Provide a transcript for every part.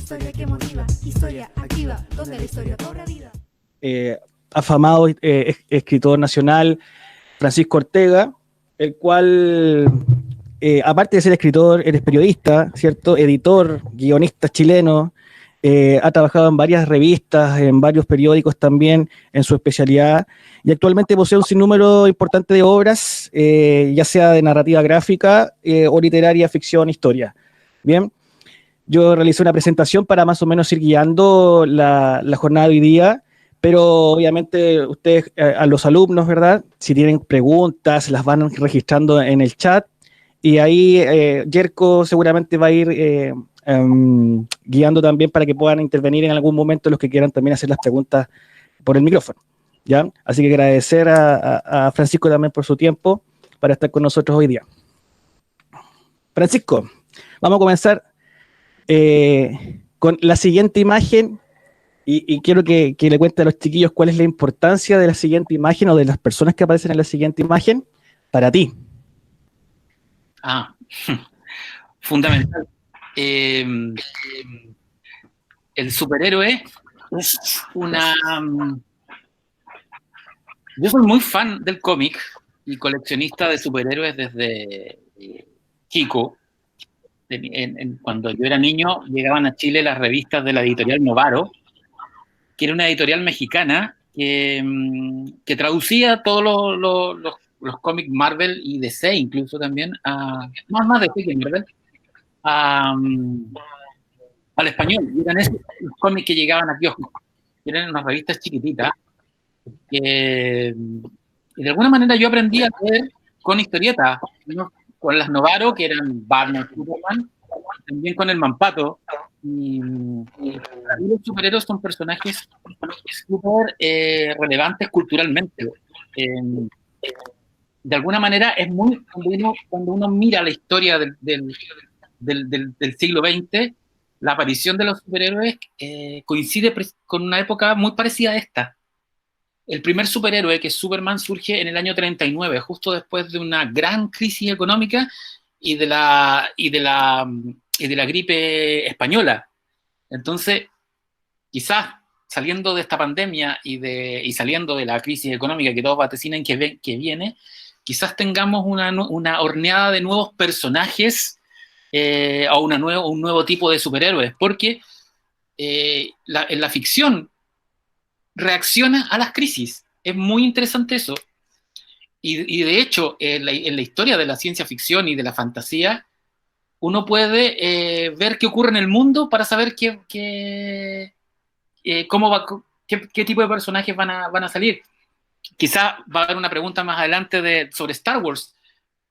historia que motiva, historia activa, donde la historia cobra vida. Afamado escritor nacional, Francisco Ortega, el cual, aparte de ser escritor, eres periodista, ¿cierto? Editor, guionista chileno, ha trabajado en varias revistas, en varios periódicos también, en su especialidad, y actualmente posee un sinnúmero importante de obras, ya sea de narrativa gráfica o literaria, ficción, historia. Bien, yo realicé una presentación para más o menos ir guiando la jornada de hoy día, pero obviamente ustedes, a los alumnos, ¿verdad? Si tienen preguntas, las van registrando en el chat, y ahí Yerko seguramente va a ir guiando también para que puedan intervenir en algún momento los que quieran también hacer las preguntas por el micrófono, ¿ya? Así que agradecer a Francisco también por su tiempo para estar con nosotros hoy día. Francisco, vamos a comenzar con la siguiente imagen y quiero que le cuente a los chiquillos cuál es la importancia de la siguiente imagen o de las personas que aparecen en la siguiente imagen para ti. Fundamental. El superhéroe es una... Yo soy muy fan del cómic y coleccionista de superhéroes desde chico. Cuando yo era niño llegaban a Chile las revistas de la editorial Novaro, que era una editorial mexicana que traducía todos los cómics Marvel y DC incluso también, más DC que Marvel, al español. Y eran esos los cómics que llegaban a kioscos. Eran unas revistas chiquititas y de alguna manera yo aprendí a leer con historietas, ¿no? Con las Novaro, que eran Batman, Superman, también con el Mampato. Y los superhéroes son personajes súper relevantes culturalmente. De alguna manera es muy... Cuando uno mira la historia del siglo XX, la aparición de los superhéroes coincide con una época muy parecida a esta. El primer superhéroe, que es Superman, surge en el año 39, justo después de una gran crisis económica y de la gripe española. Entonces, quizás saliendo de esta pandemia y saliendo de la crisis económica que todos vaticinan que viene, quizás tengamos una horneada de nuevos personajes o un nuevo tipo de superhéroes, porque en la ficción reacciona a las crisis. Es muy interesante eso. Y de hecho, en la historia de la ciencia ficción y de la fantasía, uno puede ver qué ocurre en el mundo para saber qué tipo de personajes van a salir. Quizá va a haber una pregunta más adelante sobre Star Wars,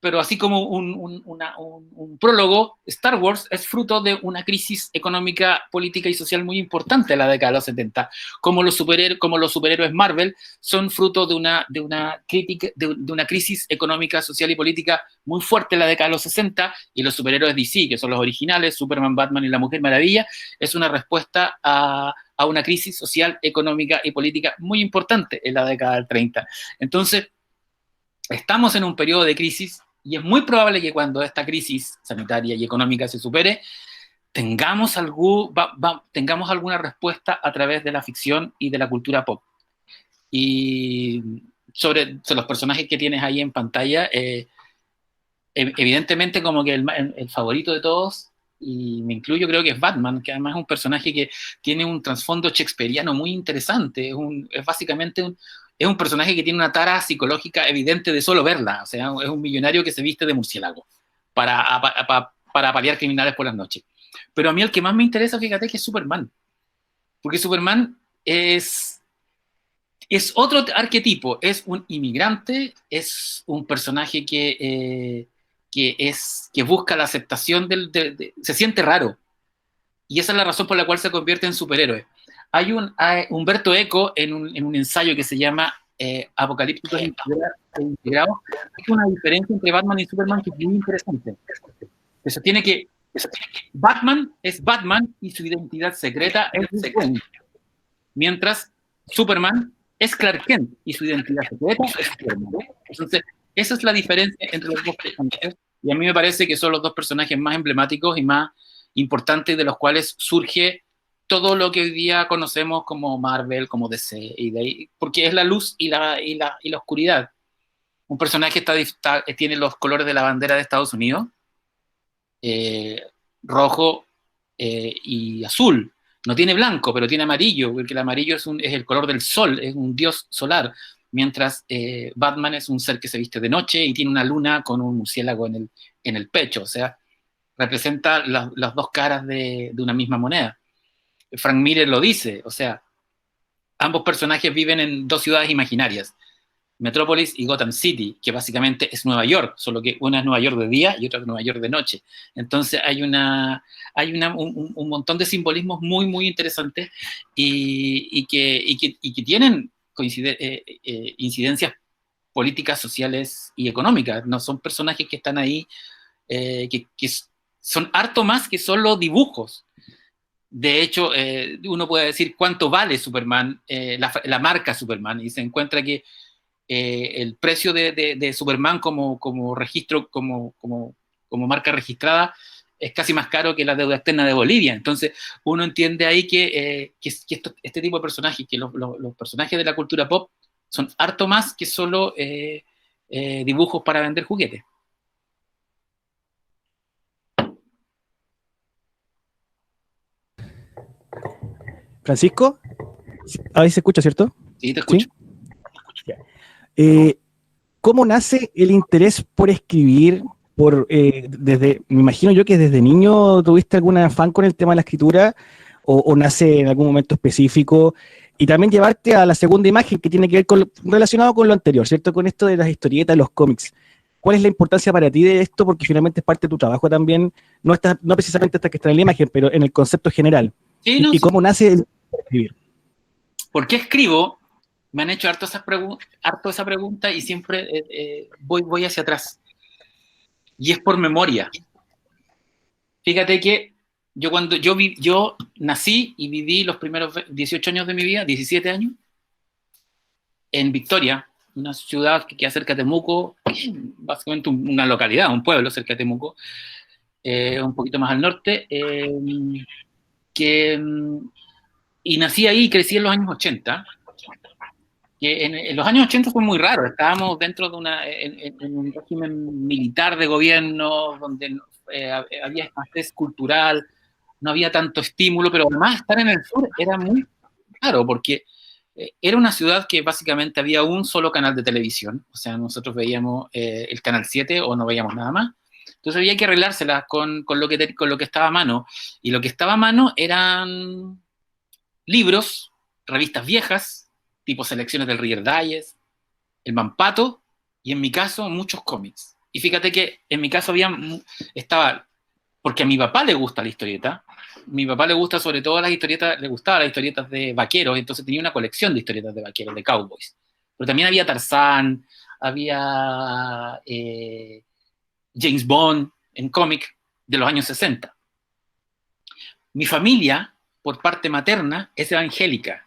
pero así como un prólogo, Star Wars es fruto de una crisis económica, política y social muy importante en la década de los 70, como los superhéroes Marvel son fruto de una crisis económica, social y política muy fuerte en la década de los 60, y los superhéroes DC, que son los originales, Superman, Batman y la Mujer Maravilla, es una respuesta a una crisis social, económica y política muy importante en la década del 30. Entonces, estamos en un periodo de crisis y es muy probable que cuando esta crisis sanitaria y económica se supere, tengamos alguna respuesta a través de la ficción y de la cultura pop. Y sobre los personajes que tienes ahí en pantalla, evidentemente como que el favorito de todos, y me incluyo, creo que es Batman, que además es un personaje que tiene un trasfondo shakespeariano muy interesante. Es básicamente es un personaje que tiene una tara psicológica evidente de solo verla. O sea, es un millonario que se viste de murciélago para paliar criminales por las noches. Pero a mí el que más me interesa, fíjate, que es Superman. Porque Superman es otro arquetipo. Es un inmigrante, es un personaje que busca la aceptación se siente raro. Y esa es la razón por la cual se convierte en superhéroe. Hay Humberto Eco en un ensayo que se llama Apocalípticos Integrados. Hay una diferencia entre Batman y Superman que es muy interesante. Se tiene que Batman es Batman y su identidad secreta es Bruce Wayne, mientras Superman es Clark Kent y su identidad secreta es Superman. Entonces, esa es la diferencia entre los dos personajes, y a mí me parece que son los dos personajes más emblemáticos y más importantes de los cuales surge todo lo que hoy día conocemos como Marvel, como DC, porque es la luz y la oscuridad. Un personaje tiene los colores de la bandera de Estados Unidos, rojo y azul. No tiene blanco, pero tiene amarillo, porque el amarillo es el color del sol, es un dios solar, mientras Batman es un ser que se viste de noche y tiene una luna con un murciélago en el pecho, o sea, representa las dos caras de una misma moneda. Frank Miller lo dice, o sea, ambos personajes viven en dos ciudades imaginarias, Metrópolis y Gotham City, que básicamente es Nueva York, solo que una es Nueva York de día y otra es Nueva York de noche. Entonces hay un montón de simbolismos muy, muy interesantes y que tienen incidencias políticas, sociales y económicas. No son personajes que están ahí, que son harto más que solo dibujos. De hecho, uno puede decir cuánto vale Superman, la marca Superman, y se encuentra que el precio de Superman como registro, como marca registrada, es casi más caro que la deuda externa de Bolivia. Entonces, uno entiende ahí que este tipo de personajes, que los personajes de la cultura pop son harto más que solo dibujos para vender juguetes. Francisco, ahí se escucha, ¿cierto? Sí, te escucho. ¿Sí? ¿Cómo nace el interés por escribir? Me imagino yo que desde niño tuviste algún afán con el tema de la escritura, o nace en algún momento específico, y también llevarte a la segunda imagen que tiene que ver relacionado con lo anterior, ¿cierto? Con esto de las historietas, los cómics. ¿Cuál es la importancia para ti de esto? Porque finalmente es parte de tu trabajo también, no precisamente hasta que está en la imagen, pero en el concepto general. Sí, no, ¿Y cómo nace el escribir? ¿Por qué escribo? Me han hecho harto esa pregunta y siempre voy hacia atrás. Y es por memoria. Fíjate que yo nací y viví los primeros 18 años de mi vida, 17 años, en Victoria, una ciudad que queda cerca de Temuco, básicamente una localidad, un pueblo cerca de Temuco, un poquito más al norte, y nací ahí y crecí en los años 80. Que en los años 80 fue muy raro, estábamos dentro de en un régimen militar de gobierno, donde había escasez cultural, no había tanto estímulo, pero además estar en el sur era muy raro, porque era una ciudad que básicamente había un solo canal de televisión, o sea, nosotros veíamos el canal 7 o no veíamos nada más, entonces había que arreglárselas con lo que estaba a mano, y lo que estaba a mano eran libros, revistas viejas, tipo Selecciones del Reader Digest, el Mampato, y en mi caso muchos cómics. Y fíjate que en mi caso estaba, porque a mi papá le gusta la historieta, mi papá le gusta sobre todo las historietas, le gustaban las historietas de vaqueros, entonces tenía una colección de historietas de vaqueros, de cowboys. Pero también había Tarzán, había James Bond en cómic de los años 60. Mi familia, por parte materna, es evangélica.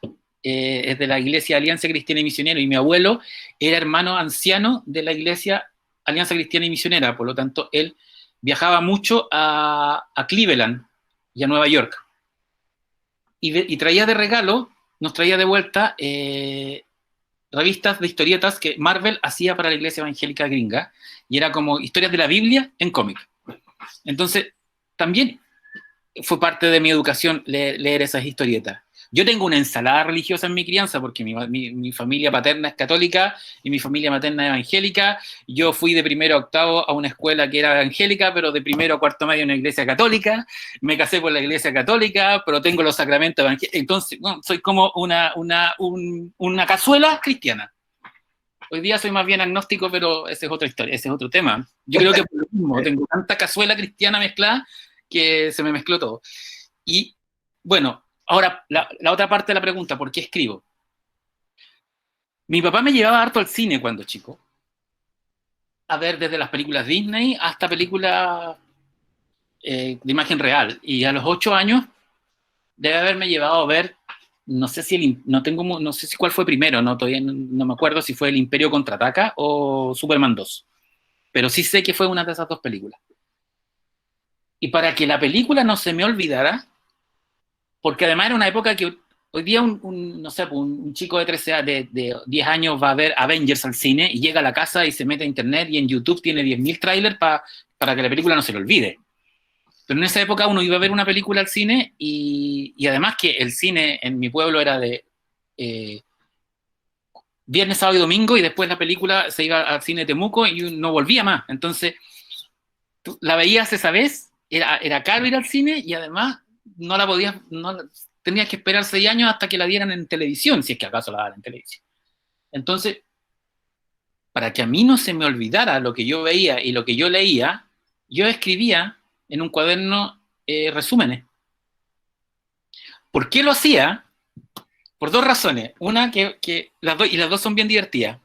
Es de la Iglesia Alianza Cristiana y Misionera, y mi abuelo era hermano anciano de la Iglesia Alianza Cristiana y Misionera, por lo tanto, él viajaba mucho a Cleveland y a Nueva York, y traía de regalo, nos traía de vuelta revistas de historietas que Marvel hacía para la Iglesia Evangélica gringa, y era como historias de la Biblia en cómic. Entonces, también fue parte de mi educación leer esas historietas. Yo tengo una ensalada religiosa en mi crianza, porque mi familia paterna es católica y mi familia materna es evangélica. Yo fui de primero a octavo a una escuela que era evangélica, pero de primero a cuarto medio a una iglesia católica. Me casé por la iglesia católica, pero tengo los sacramentos evangélicos. Entonces, bueno, soy como una cazuela cristiana. Hoy día soy más bien agnóstico, pero esa es otra historia, ese es otro tema. Yo creo que por lo mismo, tengo tanta cazuela cristiana mezclada que se me mezcló todo. Y bueno, ahora la otra parte de la pregunta, ¿por qué escribo? Mi papá me llevaba harto al cine cuando chico, a ver desde las películas Disney hasta películas de imagen real. Y a los 8 años debe haberme llevado a ver, no sé si cuál fue primero, todavía no me acuerdo si fue El Imperio Contraataca o Superman 2. Pero sí sé que fue una de esas dos películas. Y para que la película no se me olvidara, porque además era una época que hoy día no sé, un chico de 13 de 10 años va a ver Avengers al cine y llega a la casa y se mete a internet y en YouTube tiene 10.000 trailers para que la película no se le olvide. Pero en esa época uno iba a ver una película al cine y además que el cine en mi pueblo era de viernes, sábado y domingo, y después la película se iba al cine de Temuco y no volvía más. Entonces, tú la veías esa vez, era caro ir al cine y además no la podías, tenías que esperar 6 años hasta que la dieran en televisión, si es que acaso la daban en televisión. Entonces, para que a mí no se me olvidara lo que yo veía y lo que yo leía, yo escribía en un cuaderno resúmenes. ¿Por qué lo hacía? Por 2 razones. Una, que las dos son bien divertidas.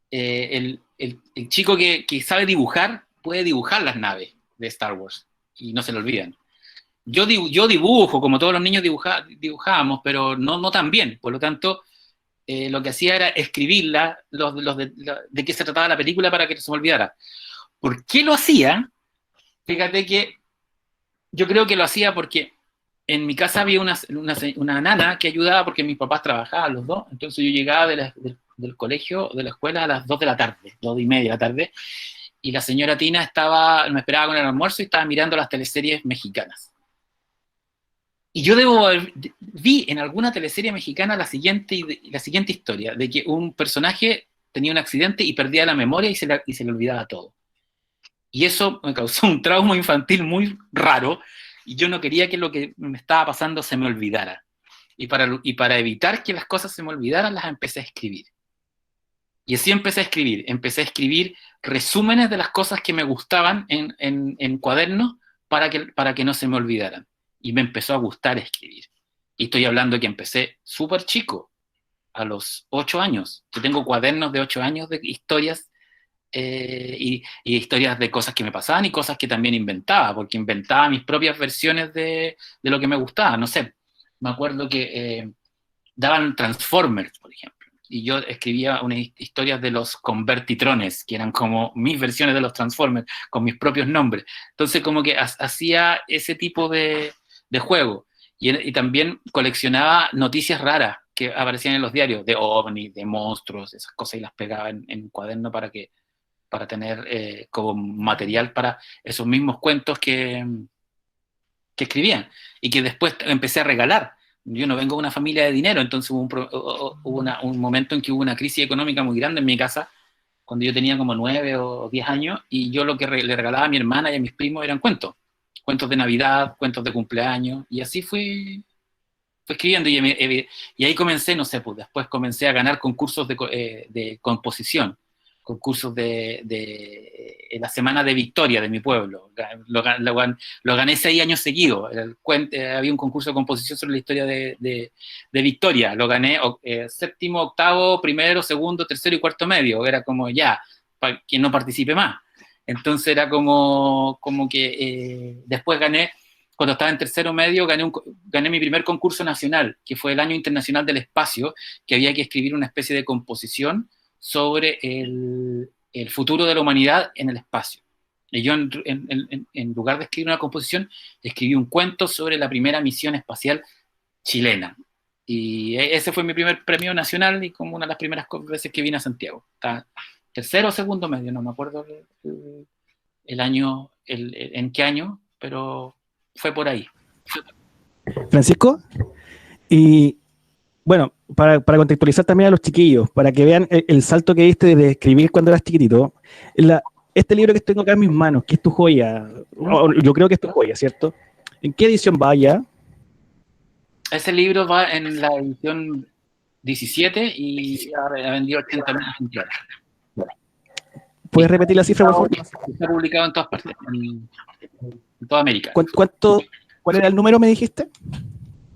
El chico que sabe dibujar puede dibujar las naves de Star Wars y no se le olvidan. Yo dibujo, como todos los niños dibujábamos, pero no tan bien. Por lo tanto, lo que hacía era escribirla, de qué se trataba la película para que no se me olvidara. ¿Por qué lo hacía? Fíjate que yo creo que lo hacía porque en mi casa había una nana que ayudaba porque mis papás trabajaban los dos, entonces yo llegaba del colegio, de la escuela a las 2 de la tarde, 2:30 de la tarde, y la señora Tina me esperaba con el almuerzo y estaba mirando las teleseries mexicanas. Y yo vi en alguna teleserie mexicana la siguiente historia, de que un personaje tenía un accidente y perdía la memoria y se le olvidaba todo. Y eso me causó un trauma infantil muy raro, y yo no quería que lo que me estaba pasando se me olvidara. Y para evitar que las cosas se me olvidaran, las empecé a escribir. Y así empecé a escribir resúmenes de las cosas que me gustaban en cuadernos para que no se me olvidaran. Y me empezó a gustar escribir. Y estoy hablando de que empecé súper chico, a los 8 años. Yo tengo cuadernos de 8 años de historias, y historias de cosas que me pasaban y cosas que también inventaba, porque inventaba mis propias versiones de lo que me gustaba. No sé, me acuerdo que daban Transformers, por ejemplo, y yo escribía unas historias de los Convertitrones, que eran como mis versiones de los Transformers, con mis propios nombres. Entonces como que hacía ese tipo de juego. Y también coleccionaba noticias raras que aparecían en los diarios, de ovnis, de monstruos, esas cosas, y las pegaba en cuaderno para tener como material para esos mismos cuentos que escribían y que después empecé a regalar. Yo no vengo de una familia de dinero, entonces hubo un momento en que hubo una crisis económica muy grande en mi casa, cuando yo tenía como 9 o 10 años, y yo lo que le regalaba a mi hermana y a mis primos eran cuentos de Navidad, cuentos de cumpleaños, y así fui escribiendo, y ahí comencé, no sé, pues después comencé a ganar concursos de composición, concursos de la Semana de Victoria de mi pueblo. Lo gané 6 años seguidos. Había un concurso de composición sobre la historia de Victoria. Lo gané séptimo, octavo, primero, segundo, tercero y cuarto medio. Era como ya, para quien no participe más. Entonces era como que después gané, cuando estaba en tercero medio, gané mi primer concurso nacional, que fue el Año Internacional del Espacio, que había que escribir una especie de composición sobre el futuro de la humanidad en el espacio. Y yo, en lugar de escribir una composición, escribí un cuento sobre la primera misión espacial chilena. Y ese fue mi primer premio nacional y como una de las primeras veces que vine a Santiago. Está tercero o segundo medio, no me acuerdo el año, en qué año, pero fue por ahí. Francisco, y bueno, para contextualizar también a los chiquillos, para que vean el salto que diste de escribir cuando eras chiquitito, este libro que tengo acá en mis manos, que es tu joya, yo creo que es tu joya, ¿cierto? ¿En qué edición va ya? Ese libro va en la edición 17 y ha vendido 80.000 ejemplares. ¿Puedes repetir la cifra, por favor? Está publicado en todas partes, en toda América. ¿Cuál era el número, me dijiste?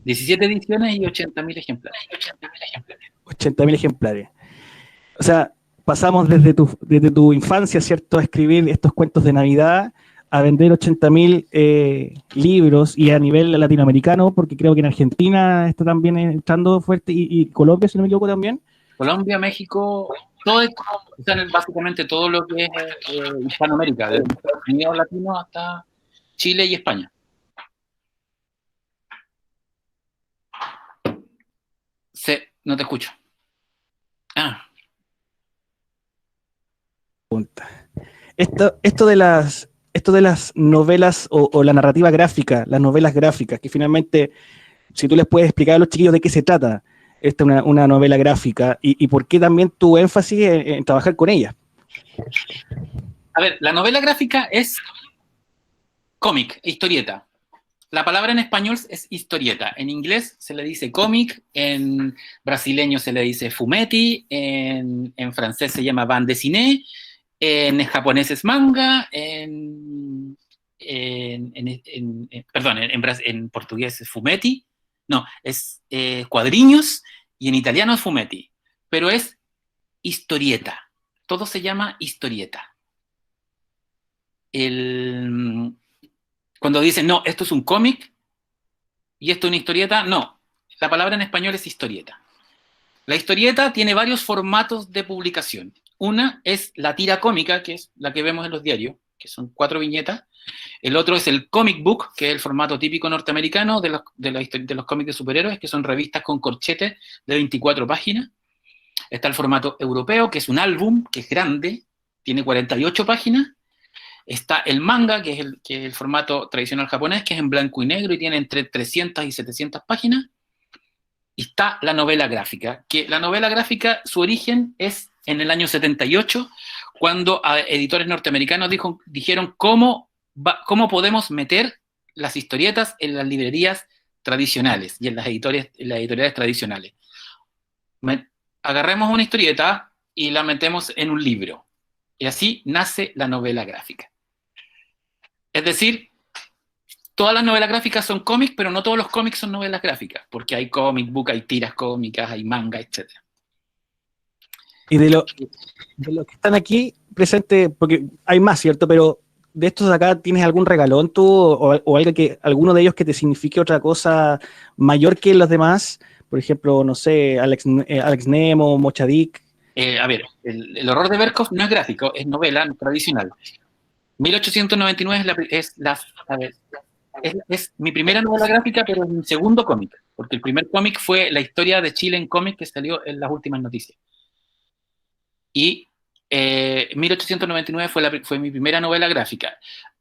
17 ediciones y 80.000 ejemplares. 80.000 ejemplares. O sea, pasamos desde tu infancia, ¿cierto?, a escribir estos cuentos de Navidad, a vender 80.000 libros, y a nivel latinoamericano, porque creo que en Argentina está también entrando fuerte, y Colombia, si no me equivoco, también. Colombia, México, básicamente todo lo que es Hispanoamérica, desde Estados Unidos latinos hasta Chile y España. No te escucho. Ah, Esto de las novelas o la narrativa gráfica, las novelas gráficas, que finalmente, si tú les puedes explicar a los chiquillos de qué se trata esta una novela gráfica y por qué también tu énfasis en trabajar con ella. a ver, la novela gráfica es cómic, historieta. La palabra en español es historieta. En inglés se le dice cómic, en brasileño se le dice fumetti, en francés se llama bande dessinée, en japonés es manga, perdón, en portugués es fumetti, no, es cuadriños, y en italiano es fumetti, pero es historieta. Todo se llama historieta. Cuando dicen, no, esto es un cómic y esto es una historieta, no. La palabra en español es historieta. La historieta tiene varios formatos de publicación. Una es la tira cómica, que es la que vemos en los diarios, que son 4 viñetas. El otro es el comic book, que es el formato típico norteamericano de los cómics de superhéroes, que son revistas con corchetes de 24 páginas. Está el formato europeo, que es un álbum, que es grande, tiene 48 páginas. Está el manga, que es el formato tradicional japonés, que es en blanco y negro y tiene entre 300 y 700 páginas. Y está la novela gráfica, que la novela gráfica, su origen es en el año 78, cuando editores norteamericanos dijeron cómo podemos meter las historietas en las librerías tradicionales y en las editoriales tradicionales. Agarremos una historieta y la metemos en un libro. Y así nace la novela gráfica. Es decir, todas las novelas gráficas son cómics, pero no todos los cómics son novelas gráficas, porque hay comic book, hay tiras cómicas, hay manga, etc. Y de los que están aquí presentes, porque hay más, ¿cierto? Pero de estos de acá, ¿tienes algún regalón tú o alguno de ellos que te signifique otra cosa mayor que los demás? Por ejemplo, no sé, Alex Nemo, Mochadik. A ver, el horror de Berkov no es gráfico, es novela tradicional. 1899 es mi primera novela gráfica, pero es mi segundo cómic, porque el primer cómic fue La historia de Chile en cómic, que salió en las últimas noticias. Y 1899 fue mi primera novela gráfica.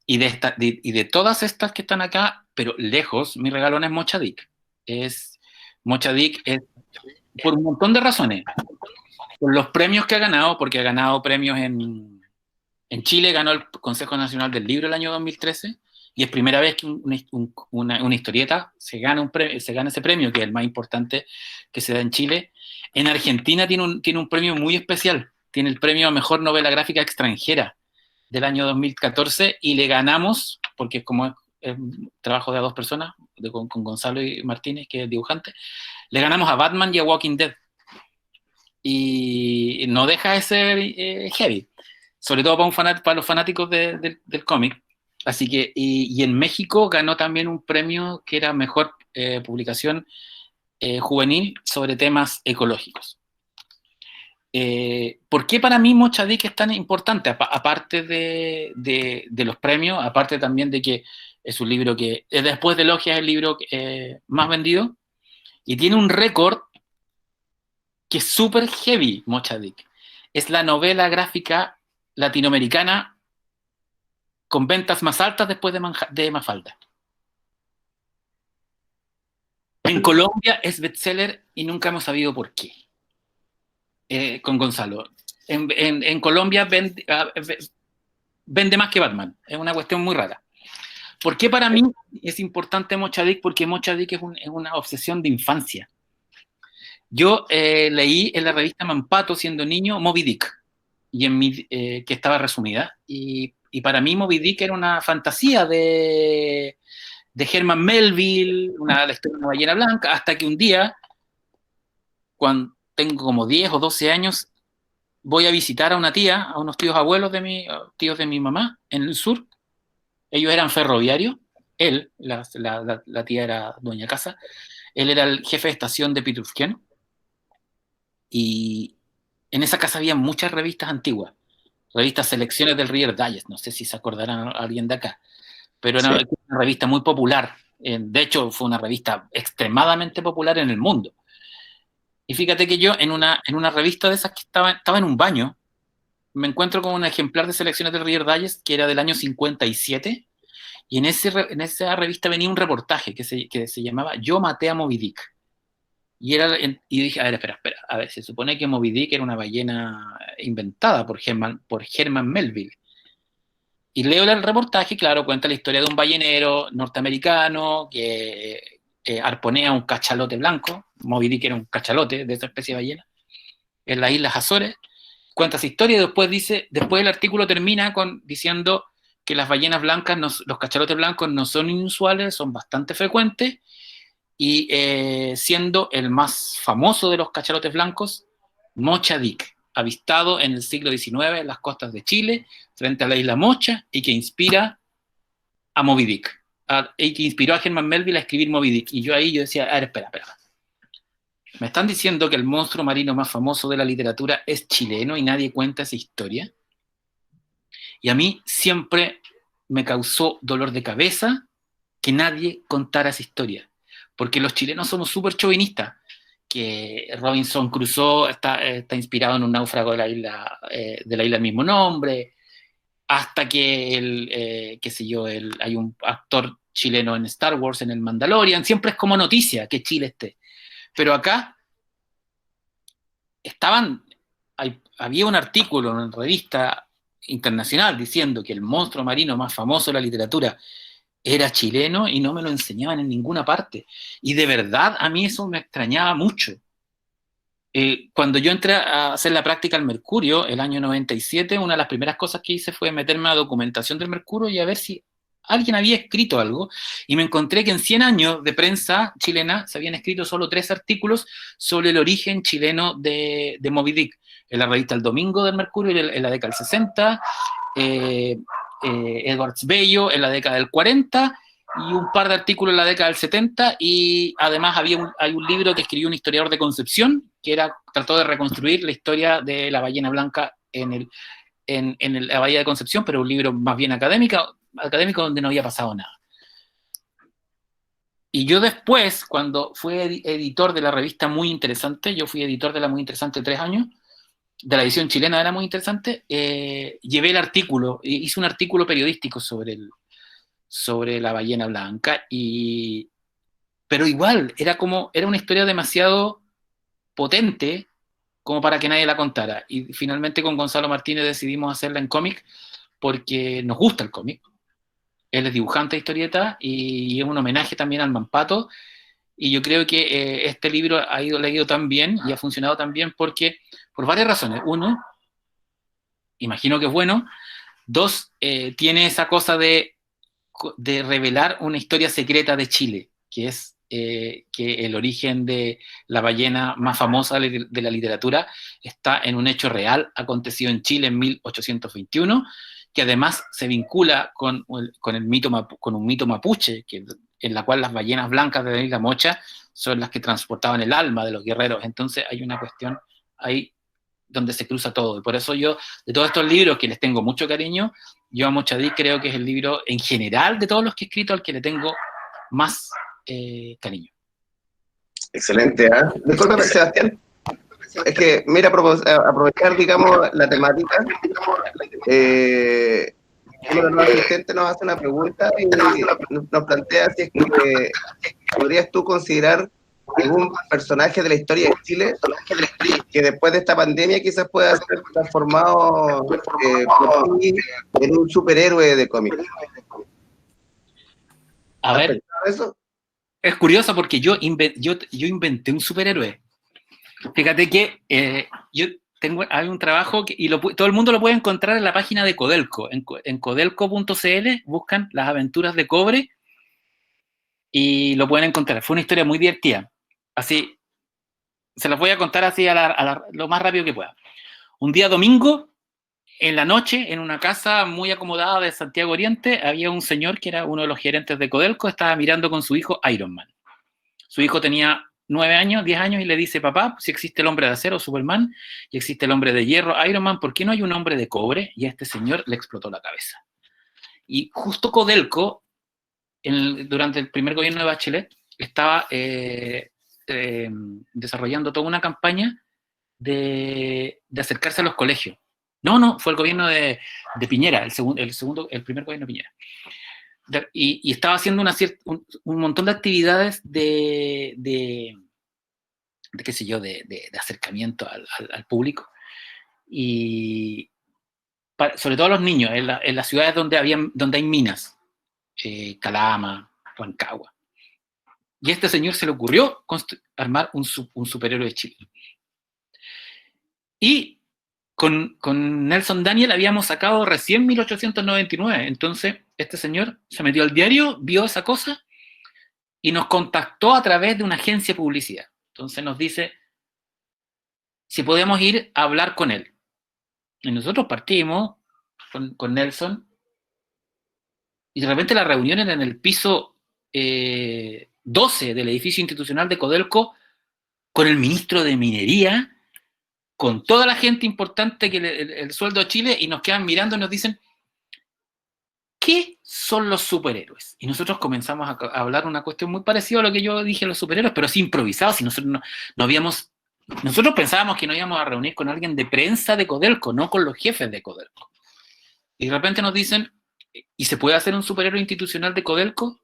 Y de todas estas que están acá, pero lejos, mi regalón es Mochadik. Mochadik es por un montón de razones. Por los premios que ha ganado, porque ha ganado premios en Chile, ganó el Consejo Nacional del Libro el año 2013, y es primera vez que una historieta se gana ese premio, que es el más importante que se da en Chile. En Argentina tiene un premio muy especial, tiene el premio a Mejor Novela Gráfica Extranjera del año 2014, y le ganamos, porque es trabajo de 2 personas, con Gonzalo y Martínez, que es dibujante, le ganamos a Batman y a Walking Dead. Y no deja de ser heavy, sobre todo para los fanáticos del cómic. Así que, y en México ganó también un premio que era mejor publicación juvenil sobre temas ecológicos. ¿Por qué para mí Mochadik es tan importante? Aparte de los premios, aparte también de que es un libro que, después de Logia, es el libro más vendido, y tiene un récord que es súper heavy. Mochadik es la novela gráfica latinoamericana con ventas más altas después de Mafalda. En Colombia es bestseller y nunca hemos sabido por qué. Con Gonzalo. En Colombia vende más que Batman. Es una cuestión muy rara. ¿Por qué para mí es importante Mochadik? Porque Mochadik es una obsesión de infancia. Yo leí en la revista Mampato, siendo niño, Moby Dick, que estaba resumida, y para mí Moby Dick era una fantasía de Herman Melville, la historia de una ballena blanca, hasta que un día, cuando tengo como 10 o 12 años, voy a visitar a una tía, a unos tíos abuelos tíos de mi mamá, en el sur. Ellos eran ferroviarios, la tía era dueña casa, él era el jefe de estación de Pitrufquiano, y en esa casa había muchas revistas antiguas, revistas Selecciones del Reader Digest, no sé si se acordarán a alguien de acá, pero era una revista muy popular, de hecho fue una revista extremadamente popular en el mundo. Y fíjate que yo en una revista de esas que estaba en un baño, me encuentro con un ejemplar de Selecciones del Reader Digest que era del año 57, y en esa revista venía un reportaje que se llamaba Yo maté a Moby Dick. Y dije, a ver, espera, a ver, se supone que Moby Dick era una ballena inventada por Herman Melville. Y leo el reportaje, claro, cuenta la historia de un ballenero norteamericano que arponea un cachalote blanco. Moby Dick era un cachalote de esa especie de ballena, en las Islas Azores. Cuenta esa historia y después el artículo termina diciendo que las ballenas blancas, los cachalotes blancos no son inusuales, son bastante frecuentes, y siendo el más famoso de los cachalotes blancos, Mocha Dick, avistado en el siglo XIX en las costas de Chile, frente a la isla Mocha, y que inspira a Moby Dick, y que inspiró a Herman Melville a escribir Moby Dick. Y yo decía, a ver, espera. ¿Me están diciendo que el monstruo marino más famoso de la literatura es chileno y nadie cuenta esa historia? Y a mí siempre me causó dolor de cabeza que nadie contara esa historia, porque los chilenos somos súper chauvinistas, que Robinson Crusoe está inspirado en un náufrago de la isla del mismo nombre, hasta que qué sé yo, hay un actor chileno en Star Wars, en el Mandalorian, siempre es como noticia que Chile esté. Pero acá había un artículo en una revista internacional diciendo que el monstruo marino más famoso de la literatura era chileno y no me lo enseñaban en ninguna parte. Y de verdad a mí eso me extrañaba mucho. Cuando yo entré a hacer la práctica al Mercurio, el año 97, una de las primeras cosas que hice fue meterme a documentación del Mercurio y a ver si alguien había escrito algo, y me encontré que en 100 años de prensa chilena se habían escrito solo 3 artículos sobre el origen chileno de Moby Dick, en la revista El Domingo del Mercurio en la década del 60, Edwards Bello en la década del 40, y un par de artículos en la década del 70, y además hay un libro que escribió un historiador de Concepción, que trató de reconstruir la historia de la ballena blanca en la Bahía de Concepción, pero un libro más bien académico donde no había pasado nada. Y yo después, cuando fui editor de la revista Muy Interesante, yo fui editor de la Muy Interesante 3 años, de la edición chilena de la Muy Interesante, llevé el artículo, hice un artículo periodístico sobre la ballena blanca, pero igual, era una historia demasiado potente como para que nadie la contara. Y finalmente con Gonzalo Martínez decidimos hacerla en cómic porque nos gusta el cómic. Él es dibujante de historieta y es un homenaje también al Mampato. Y yo creo que este libro ha ido leído tan bien y ha funcionado tan bien por varias razones. Uno, imagino que es bueno. Dos, tiene esa cosa de revelar una historia secreta de Chile, que es que el origen de la ballena más famosa de la literatura está en un hecho real acontecido en Chile en 1821, que además se vincula con un mito mapuche, en la cual las ballenas blancas de la isla Mocha son las que transportaban el alma de los guerreros. Entonces hay una cuestión ahí donde se cruza todo. Y por eso yo, de todos estos libros que les tengo mucho cariño, yo a Mocha Dick creo que es el libro en general de todos los que he escrito al que le tengo más cariño. Excelente, ¿eh? Disculpa, Sebastián. Es que, mira, aprovechar, digamos, la temática. Uno de los asistentes nos hace una pregunta y nos plantea si es que podrías tú considerar algún personaje de la historia de Chile que después de esta pandemia quizás pueda ser transformado por ti en un superhéroe de cómic. A ver, eso? Es curioso porque yo inventé un superhéroe. Fíjate que hay un trabajo y todo el mundo lo puede encontrar en la página de Codelco. En codelco.cl buscan las aventuras de Cobre y lo pueden encontrar. Fue una historia muy divertida. Así, se las voy a contar así lo más rápido que pueda. Un día domingo, en la noche, en una casa muy acomodada de Santiago Oriente, había un señor que era uno de los gerentes de Codelco, estaba mirando con su hijo Iron Man. Su hijo tenía 9 años, 10 años, y le dice: papá, si existe el hombre de acero, Superman, y existe el hombre de hierro, Iron Man, ¿por qué no hay un hombre de cobre? Y a este señor le explotó la cabeza. Y justo Codelco, durante el primer gobierno de Bachelet, estaba desarrollando toda una campaña de acercarse a los colegios. No, fue el gobierno de Piñera, el primer gobierno de Piñera. Y estaba haciendo un montón de actividades de qué sé yo, de acercamiento al público. Y sobre todo a los niños, en las ciudades donde hay minas, Calama, Rancagua. Y a este señor se le ocurrió armar un superhéroe chileno. Y con Nelson Daniel habíamos sacado recién 1899. Entonces, este señor se metió al diario, vio esa cosa y nos contactó a través de una agencia de publicidad. Entonces nos dice si podemos ir a hablar con él. Y nosotros partimos con Nelson, y de repente la reunión era en el piso 12 del edificio institucional de Codelco, con el ministro de Minería, con toda la gente importante que el sueldo a Chile, y nos quedan mirando y nos dicen, ¿qué son los superhéroes? Y nosotros comenzamos a hablar una cuestión muy parecida a lo que yo dije, los superhéroes, pero así improvisados, y nosotros nosotros pensábamos que nos íbamos a reunir con alguien de prensa de Codelco, no con los jefes de Codelco. Y de repente nos dicen, ¿y se puede hacer un superhéroe institucional de Codelco?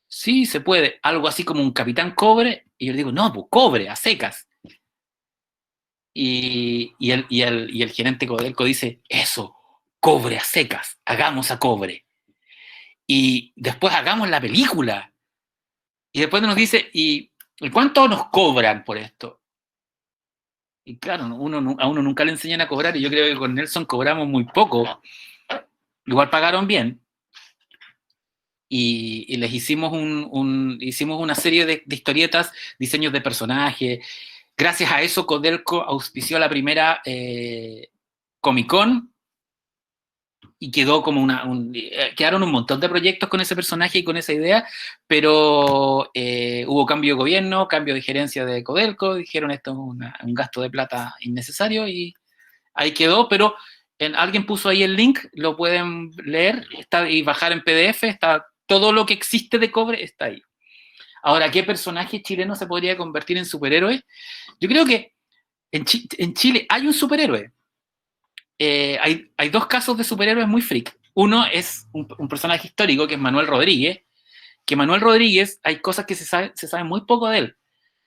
Sí, se puede. Algo así como un Capitán Cobre. Y yo le digo, no, pues cobre, a secas. Y el gerente Codelco dice, eso, cobre a secas, hagamos a cobre. Y después hagamos la película. Y después nos dice, ¿y cuánto nos cobran por esto? Y claro, a uno nunca le enseñan a cobrar, y yo creo que con Nelson cobramos muy poco. Igual pagaron bien. Y les hicimos una serie de historietas, diseños de personajes. Gracias a eso, Codelco auspició la primera Comic Con, y quedó como quedaron un montón de proyectos con ese personaje y con esa idea, pero hubo cambio de gobierno, cambio de gerencia de Codelco, dijeron esto es un gasto de plata innecesario, y ahí quedó, pero alguien puso ahí el link, lo pueden leer y bajar en PDF, está todo lo que existe de cobre, está ahí. Ahora, ¿qué personaje chileno se podría convertir en superhéroe? Yo creo que en Chile hay un superhéroe. Hay dos casos de superhéroes muy freak. Uno es un personaje histórico, que es Manuel Rodríguez, que Manuel Rodríguez, hay cosas que se saben muy poco de él.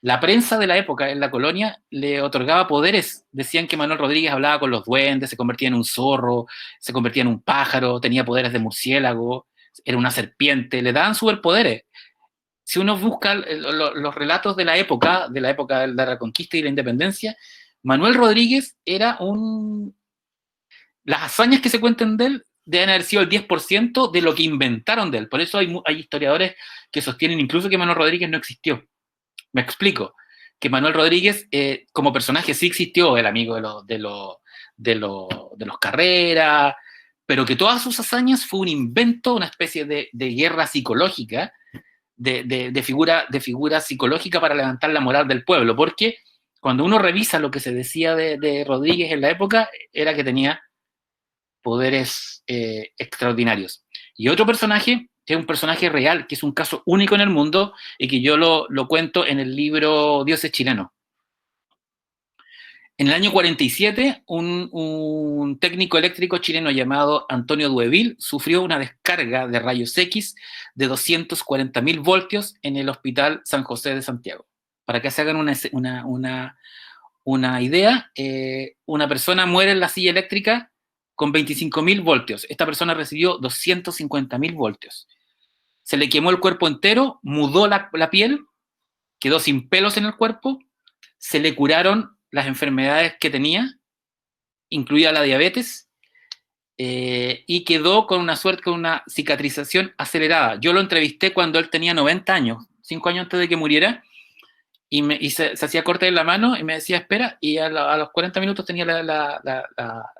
La prensa de la época en la colonia le otorgaba poderes. Decían que Manuel Rodríguez hablaba con los duendes, se convertía en un zorro, se convertía en un pájaro, tenía poderes de murciélago, era una serpiente, le daban superpoderes. Si uno busca los relatos de la época de la Reconquista y la Independencia, Manuel Rodríguez era las hazañas que se cuentan de él deben haber sido el 10% de lo que inventaron de él. Por eso hay historiadores que sostienen incluso que Manuel Rodríguez no existió. Me explico. Que Manuel Rodríguez, como personaje, sí existió, el amigo de los Carrera, pero que todas sus hazañas fue un invento, una especie de guerra psicológica, de figura psicológica para levantar la moral del pueblo, porque cuando uno revisa lo que se decía de Rodríguez en la época, era que tenía poderes extraordinarios. Y otro personaje, que es un personaje real, que es un caso único en el mundo, y que yo lo cuento en el libro Dioses Chilenos. En el año 47, un técnico eléctrico chileno llamado Antonio Dueville sufrió una descarga de rayos X de 240.000 voltios en el Hospital San José de Santiago. Para que se hagan una idea, una persona muere en la silla eléctrica con 25.000 voltios. Esta persona recibió 250.000 voltios. Se le quemó el cuerpo entero, mudó la piel, quedó sin pelos en el cuerpo, se le curaron las enfermedades que tenía, incluida la diabetes, y quedó con una cicatrización acelerada. Yo lo entrevisté cuando él tenía 90 años, 5 años antes de que muriera, y se hacía corte en la mano y me decía, espera, y a los 40 minutos tenía la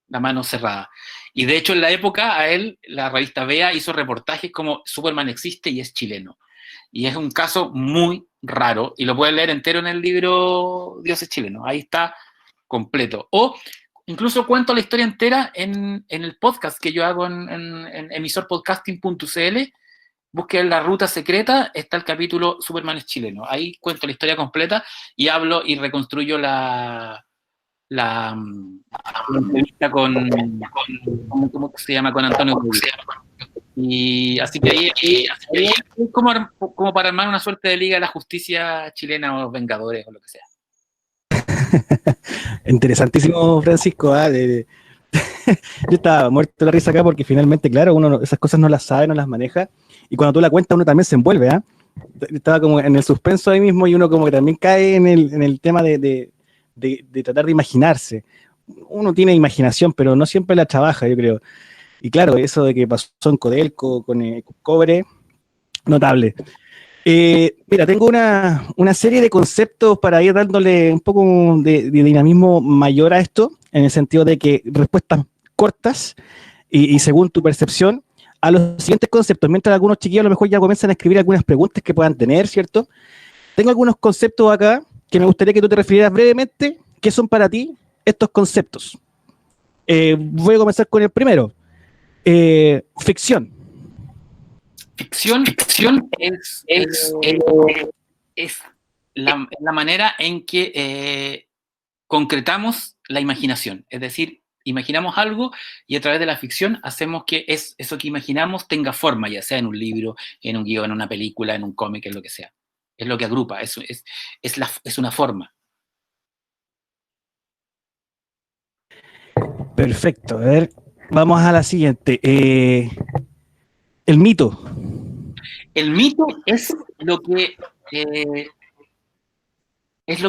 mano cerrada. Y de hecho, en la época, a él, la revista Vea hizo reportajes como Superman existe y es chileno. Y es un caso muy raro, y lo pueden leer entero en el libro Dioses Chilenos. Ahí está completo. O incluso cuento la historia entera en el podcast que yo hago en emisorpodcasting.cl. busquen La Ruta Secreta, está el capítulo Superman es chileno. Ahí cuento la historia completa y hablo y reconstruyo la entrevista ¿cómo se llama? Con Antonio Cruz. Y así que ahí es como para armar una suerte de Liga de la Justicia chilena o Vengadores o lo que sea. Interesantísimo, Francisco. Yo estaba muerto de la risa acá porque finalmente, claro, uno esas cosas no las sabe, no las maneja, y cuando tú la cuentas uno también se envuelve, ¿ah? Estaba como en el suspenso ahí mismo y uno como que también cae en el tema de tratar de imaginarse. Uno tiene imaginación, pero no siempre la trabaja, yo creo. Y claro, eso de que pasó en Codelco con Cobre, notable. Mira, tengo una serie de conceptos para ir dándole un poco de dinamismo mayor a esto, en el sentido de que respuestas cortas y según tu percepción a los siguientes conceptos, mientras algunos chiquillos a lo mejor ya comienzan a escribir algunas preguntas que puedan tener, ¿cierto? Tengo algunos conceptos acá que me gustaría que tú te refirieras brevemente. ¿Qué son para ti estos conceptos? Voy a comenzar con el primero. Ficción. Ficción es la manera en que concretamos la imaginación. Es decir, imaginamos algo y a través de la ficción hacemos que eso que imaginamos tenga forma, ya sea en un libro, en un guión, en una película, en un cómic, en lo que sea. Es lo que agrupa, es una forma. Perfecto. A ver, vamos a la siguiente. El mito. El mito es lo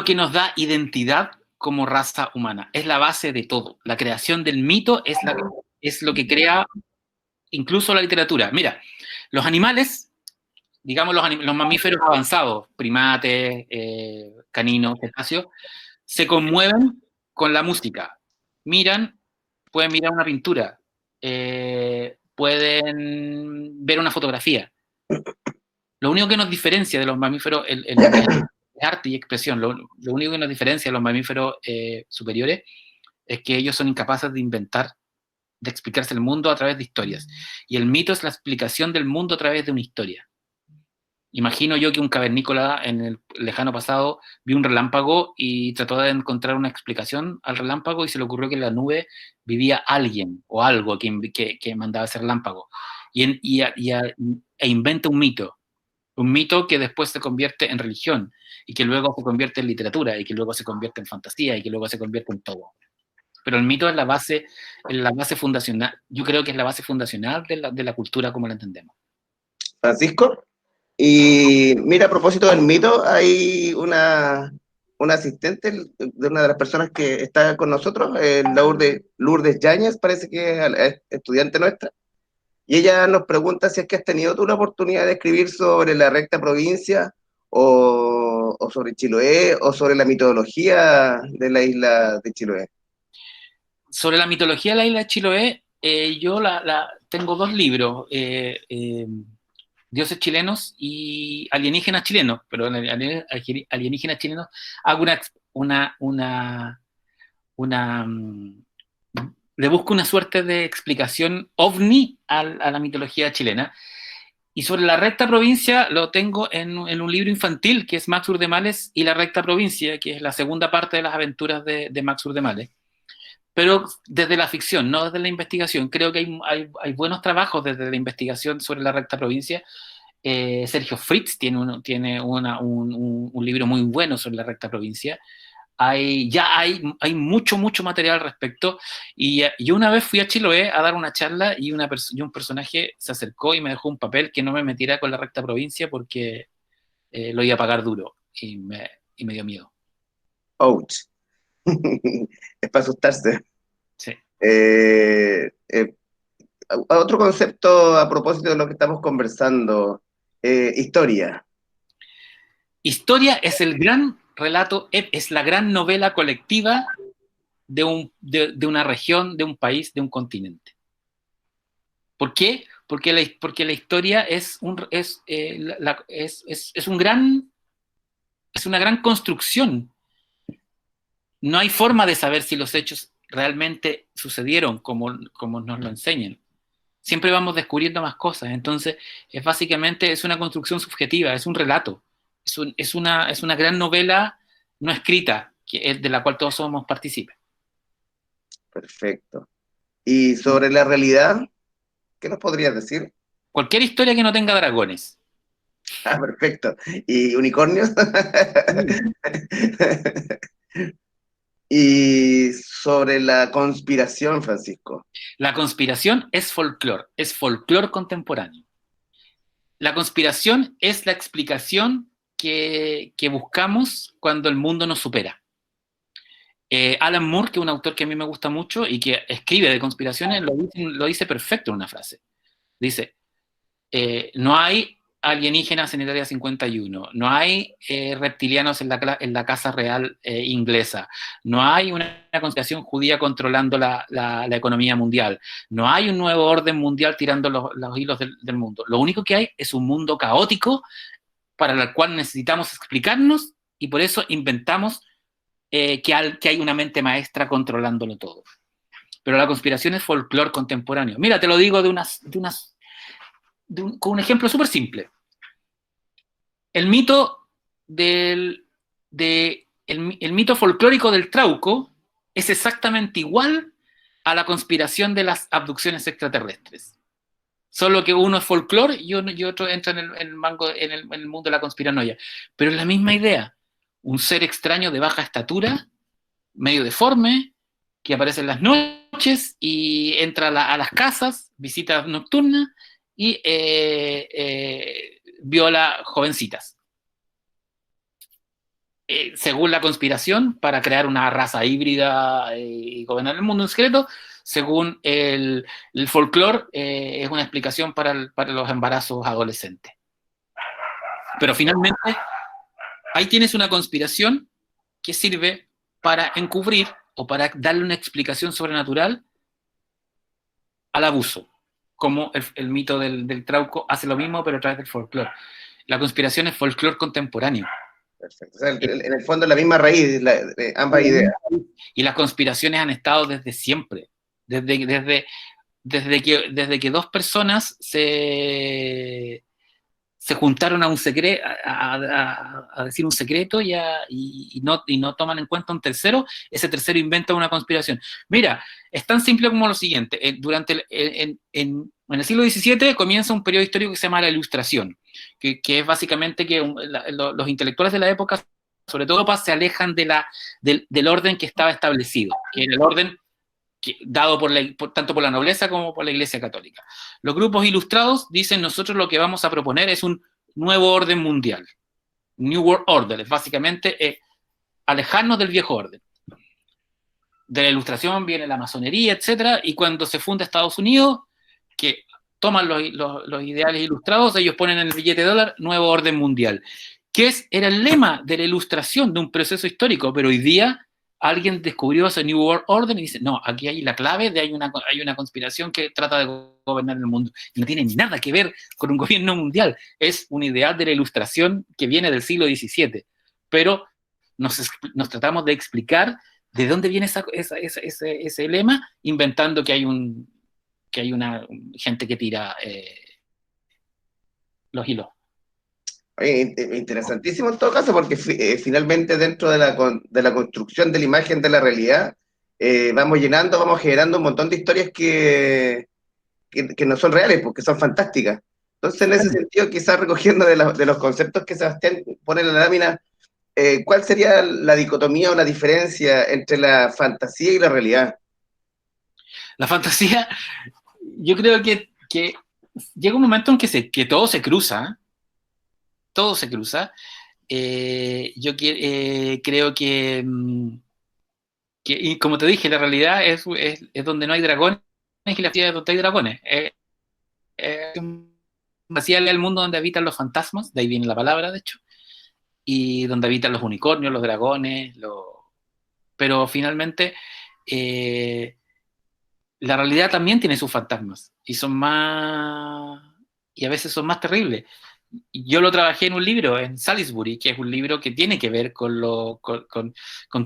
que nos da identidad como raza humana. Es la base de todo. La creación del mito es lo que crea incluso la literatura. Mira, los animales, digamos los mamíferos avanzados, primates, caninos, cetáceos, se conmueven con la música. Pueden mirar una pintura, pueden ver una fotografía. Lo único que nos diferencia de los mamíferos es arte y expresión. Lo único que nos diferencia de los mamíferos superiores es que ellos son incapaces de inventar, de explicarse el mundo a través de historias. Y el mito es la explicación del mundo a través de una historia. Imagino yo que un cavernícola en el lejano pasado vio un relámpago y trató de encontrar una explicación al relámpago y se le ocurrió que en la nube vivía alguien o algo que mandaba ese relámpago. E inventa un mito que después se convierte en religión y que luego se convierte en literatura y que luego se convierte en fantasía y que luego se convierte en todo. Pero el mito es la base fundacional, yo creo que es la base fundacional de la cultura como la entendemos. Francisco, y mira, a propósito del mito, hay una asistente de una de las personas que está con nosotros, Lourdes Yáñez, parece que es estudiante nuestra, y ella nos pregunta si es que has tenido tú la oportunidad de escribir sobre la recta provincia o sobre Chiloé o sobre la mitología de la isla de Chiloé. Sobre la mitología de la isla de Chiloé, yo tengo 2 libros, Dioses chilenos y alienígenas chilenos, pero en alienígenas chilenos hago le busco una suerte de explicación ovni a la mitología chilena. Y sobre la recta provincia lo tengo en un libro infantil que es Max Urdemales y la recta provincia, que es la segunda parte de las aventuras de Max Urdemales. Pero desde la ficción, no desde la investigación. Creo que hay buenos trabajos desde la investigación sobre la recta provincia. Sergio Fritz tiene un libro muy bueno sobre la recta provincia. Hay mucho material al respecto. Y yo una vez fui a Chiloé a dar una charla y un personaje se acercó y me dejó un papel que no me metiera con la recta provincia porque lo iba a pagar duro y me dio miedo. Ouch. Es para asustarse. Sí. Otro concepto a propósito de lo que estamos conversando, historia. Historia es el gran relato, es la gran novela colectiva de una región, de un país, de un continente. ¿Por qué? Porque la historia es una gran construcción. No hay forma de saber si los hechos realmente sucedieron como nos lo enseñan. Siempre vamos descubriendo más cosas. Entonces, básicamente es una construcción subjetiva, es un relato. Es una gran novela no escrita, de la cual todos somos partícipes. Perfecto. Y sobre la realidad, ¿qué nos podrías decir? Cualquier historia que no tenga dragones. Ah, perfecto. ¿Y unicornios? Y sobre la conspiración, Francisco. La conspiración es folclore contemporáneo. La conspiración es la explicación que buscamos cuando el mundo nos supera. Alan Moore, que es un autor que a mí me gusta mucho y que escribe de conspiraciones, lo dice perfecto en una frase. Dice, no hay alienígenas en el Área 51, no hay reptilianos en la Casa Real inglesa, no hay una conspiración judía controlando la economía mundial, no hay un nuevo orden mundial tirando los hilos del mundo. Lo único que hay es un mundo caótico para el cual necesitamos explicarnos y por eso inventamos que hay una mente maestra controlándolo todo. Pero la conspiración es folclore contemporáneo. Mira, te lo digo con un ejemplo súper simple. El mito el mito folclórico del Trauco es exactamente igual a la conspiración de las abducciones extraterrestres. Solo que uno es folclore y otro entra en el mundo de la conspiranoia. Pero es la misma idea. Un ser extraño de baja estatura, medio deforme, que aparece en las noches y entra a las casas, visitas nocturnas y viola jovencitas. Según la conspiración, para crear una raza híbrida y gobernar el mundo en secreto, según el folclore, es una explicación para los embarazos adolescentes. Pero finalmente, ahí tienes una conspiración que sirve para encubrir o para darle una explicación sobrenatural al abuso, como el mito del Trauco hace lo mismo, pero a través del folclore. La conspiración es folclore contemporáneo. Perfecto. O sea, en el fondo es la misma raíz, ambas ideas. Y las conspiraciones han estado desde siempre, desde que dos personas se juntaron a decir un secreto y no toman en cuenta un tercero, ese tercero inventa una conspiración. Mira, es tan simple como lo siguiente. En el siglo XVII comienza un periodo histórico que se llama la Ilustración, que es básicamente que los intelectuales de la época, sobre todo se alejan del orden que estaba establecido, que era el orden dado tanto por la nobleza como por la Iglesia Católica. Los grupos ilustrados dicen, nosotros lo que vamos a proponer es un nuevo orden mundial. New World Order, es básicamente alejarnos del viejo orden. De la Ilustración viene la masonería, etc. Y cuando se funda Estados Unidos, que toman los ideales ilustrados, ellos ponen en el billete de dólar nuevo orden mundial. Era el lema de la Ilustración, de un proceso histórico, pero hoy día alguien descubrió ese New World Order y dice, no, aquí hay la clave de hay una conspiración que trata de gobernar el mundo. Y no tiene nada que ver con un gobierno mundial. Es un ideal de la Ilustración que viene del siglo XVII. Pero nos tratamos de explicar de dónde viene ese lema, inventando que hay una gente que tira los hilos. Interesantísimo en todo caso, porque finalmente dentro de la construcción de la imagen de la realidad, vamos generando un montón de historias que no son reales, porque son fantásticas. Entonces, en ese sentido, quizás recogiendo de los conceptos que Sebastián pone en la lámina, ¿cuál sería la dicotomía o la diferencia entre la fantasía y la realidad? La fantasía, yo creo que llega un momento en que todo se cruza. Todo se cruza. Yo creo que, y como te dije, la realidad es donde no hay dragones y la fantasía es donde hay dragones. Fantasía es el mundo donde habitan los fantasmas, de ahí viene la palabra, de hecho, y donde habitan los unicornios, los dragones, pero finalmente la realidad también tiene sus fantasmas y y a veces son más terribles. Yo lo trabajé en un libro, en Salisbury, que es un libro que tiene que ver con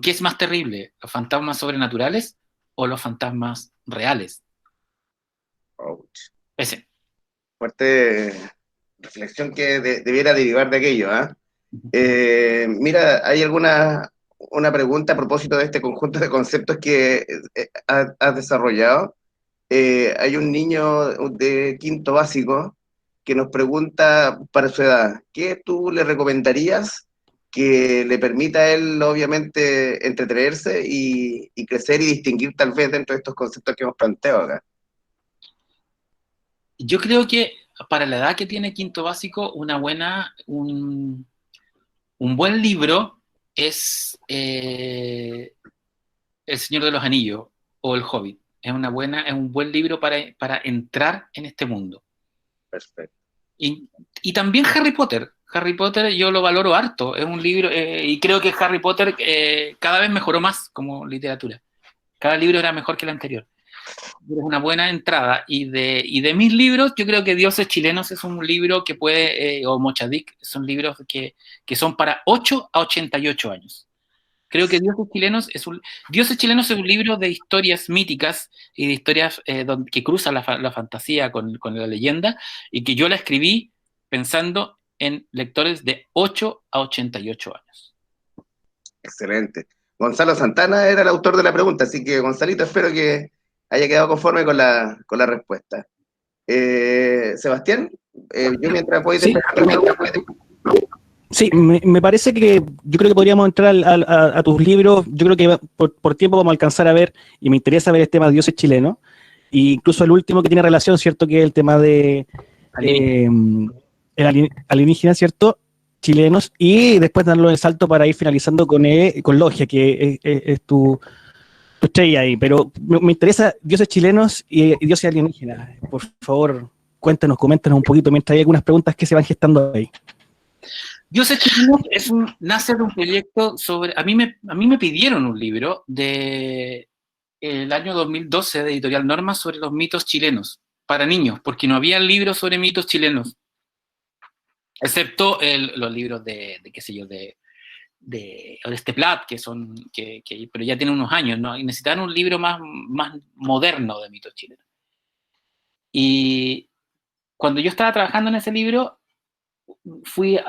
qué es más terrible, los fantasmas sobrenaturales o los fantasmas reales. Ouch. Ese. Fuerte reflexión que debiera derivar de aquello, ¿ah? Mira, hay una pregunta a propósito de este conjunto de conceptos que has desarrollado. Hay un niño de quinto básico que nos pregunta para su edad, ¿qué tú le recomendarías que le permita a él, obviamente, entretenerse y crecer y distinguir tal vez dentro de estos conceptos que hemos planteado acá? Yo creo que para la edad que tiene quinto básico, un buen libro es El Señor de los Anillos o El Hobbit. Es un buen libro para entrar en este mundo. Perfecto. Y también Harry Potter. Harry Potter yo lo valoro harto. Es un libro, y creo que Harry Potter cada vez mejoró más como literatura. Cada libro era mejor que el anterior. Es una buena entrada. Y de mis libros, yo creo que Dioses Chilenos es un libro que puede, o Mochadic, son libros que son para 8 a 88 años. Creo que Dioses Chilenos es un libro de historias míticas y de historias que cruzan la fantasía con la leyenda, y que yo la escribí pensando en lectores de 8 a 88 años. Excelente. Gonzalo Santana era el autor de la pregunta, así que Gonzalito, espero que haya quedado conforme con la respuesta. Sebastián, yo mientras voy Sí. despejando. Sí, me parece que yo creo que podríamos entrar a tus libros. Yo creo que por tiempo vamos a alcanzar a ver, y me interesa ver el tema de dioses chilenos, e incluso el último que tiene relación, ¿cierto? Que es el tema de el alienígena, ¿cierto? Chilenos, y después darlo el salto para ir finalizando con Logia, que es tu estrella ahí. Pero me interesa dioses chilenos y dioses alienígenas. Por favor, coméntanos un poquito mientras hay algunas preguntas que se van gestando ahí. Dioses Chilenos nace de un proyecto sobre... A mí me pidieron un libro de el año 2012 de Editorial Norma sobre los mitos chilenos para niños, porque no había libros sobre mitos chilenos, excepto los libros de qué sé yo, de Oreste Plat, pero ya tienen unos años, ¿no? Y necesitaban un libro más moderno de mitos chilenos. Y cuando yo estaba trabajando en ese libro, me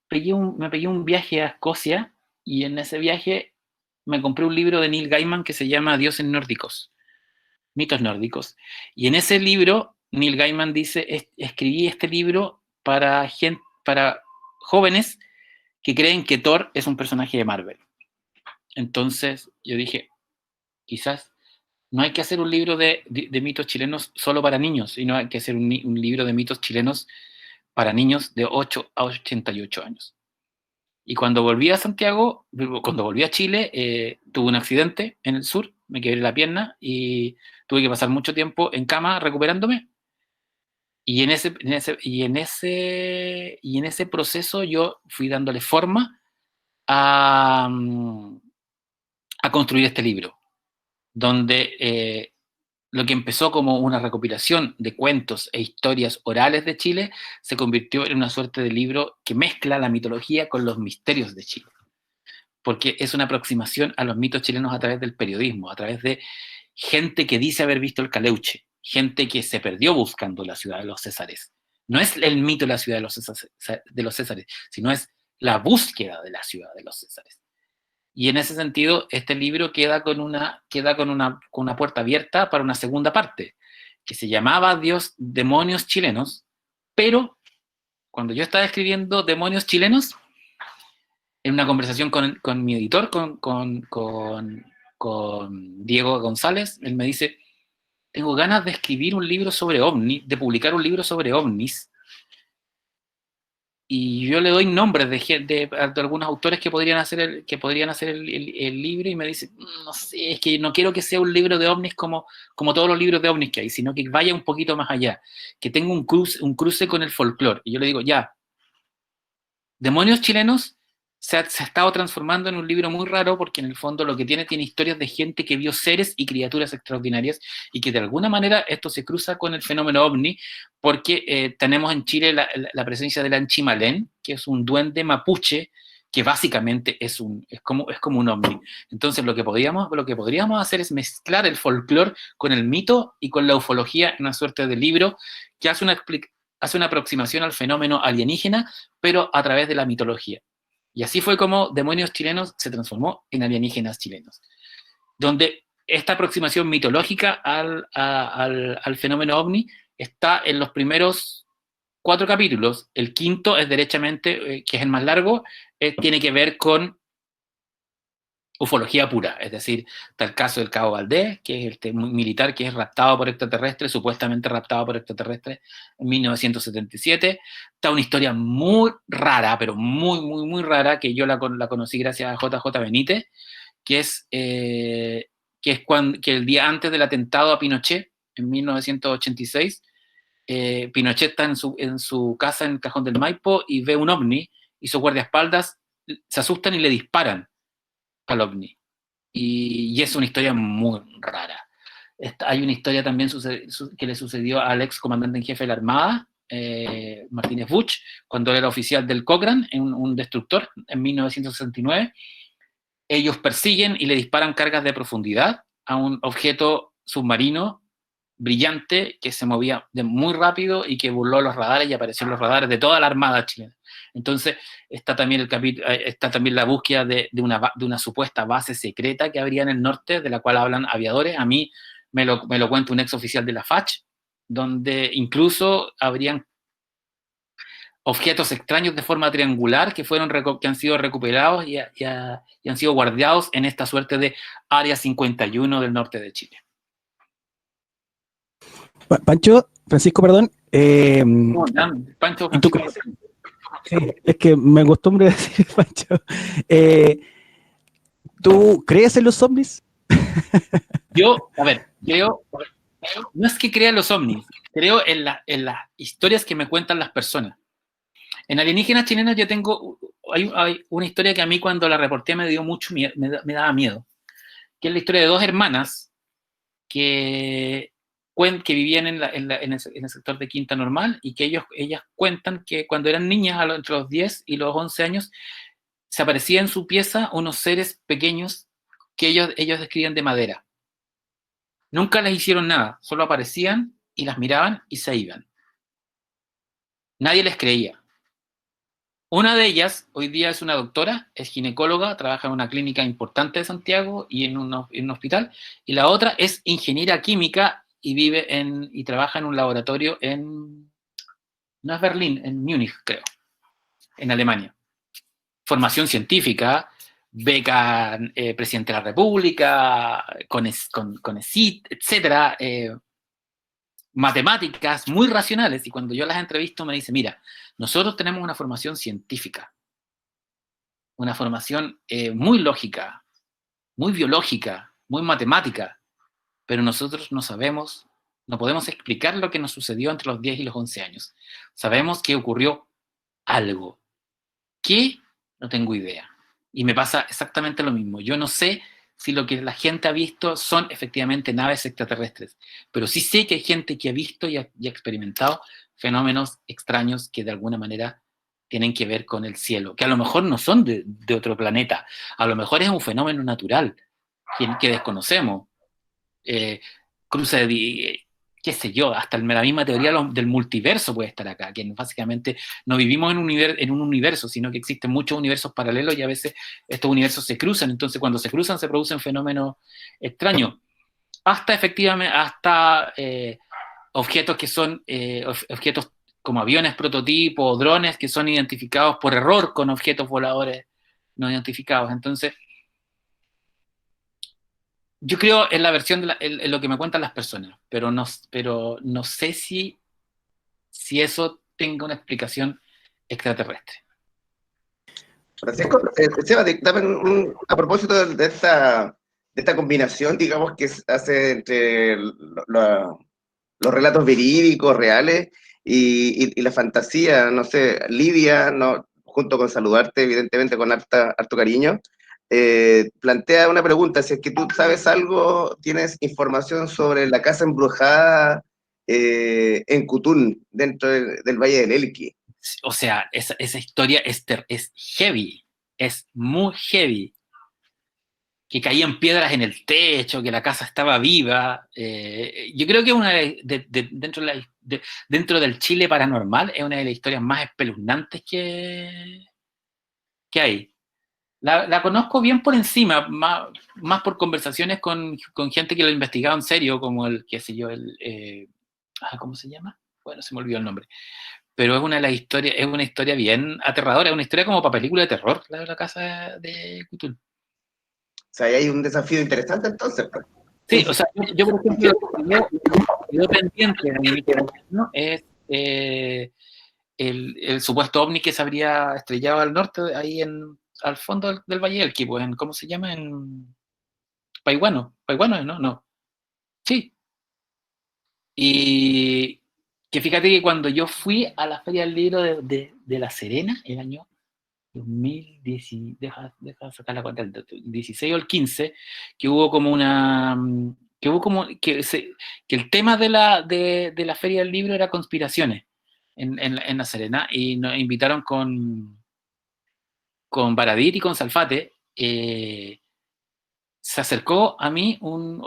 pegué un viaje a Escocia, y en ese viaje me compré un libro de Neil Gaiman que se llama Dioses nórdicos, mitos nórdicos. Y en ese libro, Neil Gaiman dice, escribí este libro para jóvenes que creen que Thor es un personaje de Marvel. Entonces yo dije, quizás no hay que hacer un libro de mitos chilenos solo para niños, sino hay que hacer un libro de mitos chilenos para niños de 8 a 88 años. Y cuando volví a Chile, tuve un accidente en el sur, me quebré la pierna y tuve que pasar mucho tiempo en cama recuperándome. Y en ese proceso yo fui dándole forma a construir este libro, donde lo que empezó como una recopilación de cuentos e historias orales de Chile se convirtió en una suerte de libro que mezcla la mitología con los misterios de Chile, porque es una aproximación a los mitos chilenos a través del periodismo, a través de gente que dice haber visto el Caleuche, gente que se perdió buscando la ciudad de los Césares. No es el mito de la ciudad de los Césares, sino es la búsqueda de la ciudad de los Césares. Y en ese sentido, este libro queda con una puerta abierta para una segunda parte, que se llamaba Demonios Chilenos, pero cuando yo estaba escribiendo Demonios Chilenos, en una conversación con mi editor, con Diego González, él me dice, tengo ganas de escribir un libro sobre ovnis, de publicar un libro sobre ovnis, y yo le doy nombres de algunos autores que podrían hacer el libro, y me dice, no sé, es que no quiero que sea un libro de ovnis como todos los libros de ovnis que hay, sino que vaya un poquito más allá, que tenga un cruce con el folclore. Y yo le digo, ya, Demonios Chilenos se ha estado transformando en un libro muy raro, porque en el fondo lo que tiene historias de gente que vio seres y criaturas extraordinarias, y que de alguna manera esto se cruza con el fenómeno ovni, porque tenemos en Chile la presencia del Anchimalén, que es un duende mapuche que básicamente es como un ovni. Entonces lo que podríamos hacer es mezclar el folclore con el mito y con la ufología en una suerte de libro que hace una aproximación al fenómeno alienígena, pero a través de la mitología. Y así fue como Demonios Chilenos se transformó en Alienígenas Chilenos, donde esta aproximación mitológica al fenómeno ovni está en los primeros 4 capítulos. El quinto es derechamente, que es el más largo, tiene que ver con ufología pura, es decir, está el caso del Cabo Valdés, que es el militar que es raptado por extraterrestres, supuestamente raptado por extraterrestres en 1977. Está una historia muy rara, pero muy, muy, muy rara, que yo la conocí gracias a JJ Benítez, que es que el día antes del atentado a Pinochet, en 1986, Pinochet está en su casa en el Cajón del Maipo y ve un ovni, y sus guardaespaldas se asustan y le disparan al ovni. Y es una historia muy rara. Hay una historia también que le sucedió al ex comandante en jefe de la Armada, Martínez Buch, cuando él era oficial del Cochrane, en un destructor, en 1969. Ellos persiguen y le disparan cargas de profundidad a un objeto submarino brillante que se movía muy rápido y que burló los radares y apareció en los radares de toda la Armada chilena. Entonces está también la búsqueda de una supuesta base secreta que habría en el norte, de la cual hablan aviadores. A mí me lo cuenta un ex oficial de la FACH, donde incluso habrían objetos extraños de forma triangular que han sido recuperados y han sido guardados en esta suerte de Área 51 del norte de Chile. Francisco, perdón. Pancho, sí, es que me acostumbro a decir Pancho. ¿Tú crees en los ovnis? Yo, creo, no es que crea en los ovnis, creo en las historias que me cuentan las personas. En Alienígenas Chilenos hay una historia que a mí cuando la reporté me dio mucho miedo, me daba miedo, que es la historia de 2 hermanas que vivían en el sector de Quinta Normal, y que ellas cuentan que cuando eran niñas, entre los 10 y los 11 años, se aparecían en su pieza unos seres pequeños que ellos describían de madera. Nunca les hicieron nada, solo aparecían y las miraban y se iban. Nadie les creía. Una de ellas hoy día es una doctora, es ginecóloga, trabaja en una clínica importante de Santiago y en un hospital, y la otra es ingeniera química y y trabaja en un laboratorio no es Berlín, en Múnich, creo, en Alemania. Formación científica, beca presidente de la República, con ESIT, etcétera, matemáticas muy racionales, y cuando yo las entrevisto me dice, mira, nosotros tenemos una formación científica, una formación muy lógica, muy biológica, muy matemática, pero nosotros no podemos explicar lo que nos sucedió entre los 10 y los 11 años. Sabemos que ocurrió algo. ¿Qué? No tengo idea. Y me pasa exactamente lo mismo. Yo no sé si lo que la gente ha visto son efectivamente naves extraterrestres, pero sí sé que hay gente que ha visto y ha experimentado fenómenos extraños que de alguna manera tienen que ver con el cielo, que a lo mejor no son de otro planeta, a lo mejor es un fenómeno natural que desconocemos. Cruce de, qué sé yo, hasta la misma teoría del multiverso puede estar acá, que básicamente no vivimos en un universo, sino que existen muchos universos paralelos y a veces estos universos se cruzan. Entonces cuando se cruzan se producen fenómenos extraños, hasta objetos que son objetos como aviones prototipo, drones que son identificados por error con objetos voladores no identificados. Entonces yo creo en la versión en lo que me cuentan las personas, pero no sé si eso tenga una explicación extraterrestre. Francisco, Seba, dame a propósito de esta combinación, digamos, que se hace entre los relatos verídicos, reales, y la fantasía, no sé, Lidia, no, junto con saludarte, evidentemente, con harto cariño, plantea una pregunta: si es que tú sabes algo, tienes información sobre la casa embrujada en Cutún, dentro del Valle del Elqui. O sea, esa historia es heavy, es muy heavy, que caían piedras en el techo, que la casa estaba viva. Yo creo que una dentro del Chile paranormal es una de las historias más espeluznantes que hay. La conozco bien por encima, más por conversaciones con gente que lo ha investigado en serio, como el, qué sé yo, ¿cómo se llama? Bueno, se me olvidó el nombre. Pero es una de las historias, es una historia bien aterradora, es una historia como para película de terror, la casa de Cthulhu. O sea, ahí hay un desafío interesante entonces, pues. Sí, o sea, yo por ejemplo, lo que quedó pendiente en mi teléfono es el supuesto ovni que se habría estrellado al norte, ahí al fondo del Valle del Elqui, pues, ¿cómo se llama? En Paihuano, ¿no? No. Sí. Y que fíjate que cuando yo fui a la Feria del Libro de La Serena, el año 2010, deja sacar la cuenta, el 16 o el 15, que hubo como que el tema de la Feria del Libro era conspiraciones en La Serena, y nos invitaron con Baradit y con Salfate. Se acercó a mí un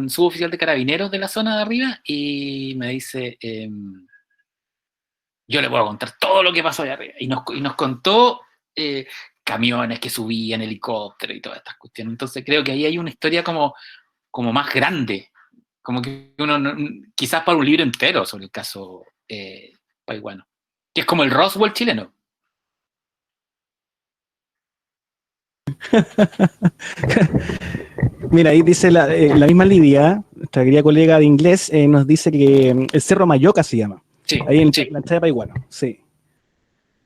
suboficial de carabineros de la zona de arriba y me dice, yo le voy a contar todo lo que pasó allá arriba. Y nos contó camiones que subían, helicópteros y todas estas cuestiones. Entonces creo que ahí hay una historia como más grande, como que quizás para un libro entero sobre el caso Paihuano, que es como el Roswell chileno. Mira, ahí dice la misma Lidia, nuestra querida colega de inglés, nos dice que el Cerro Mayoca se llama. Sí, ahí en sí. la entrada de Paihuano, sí.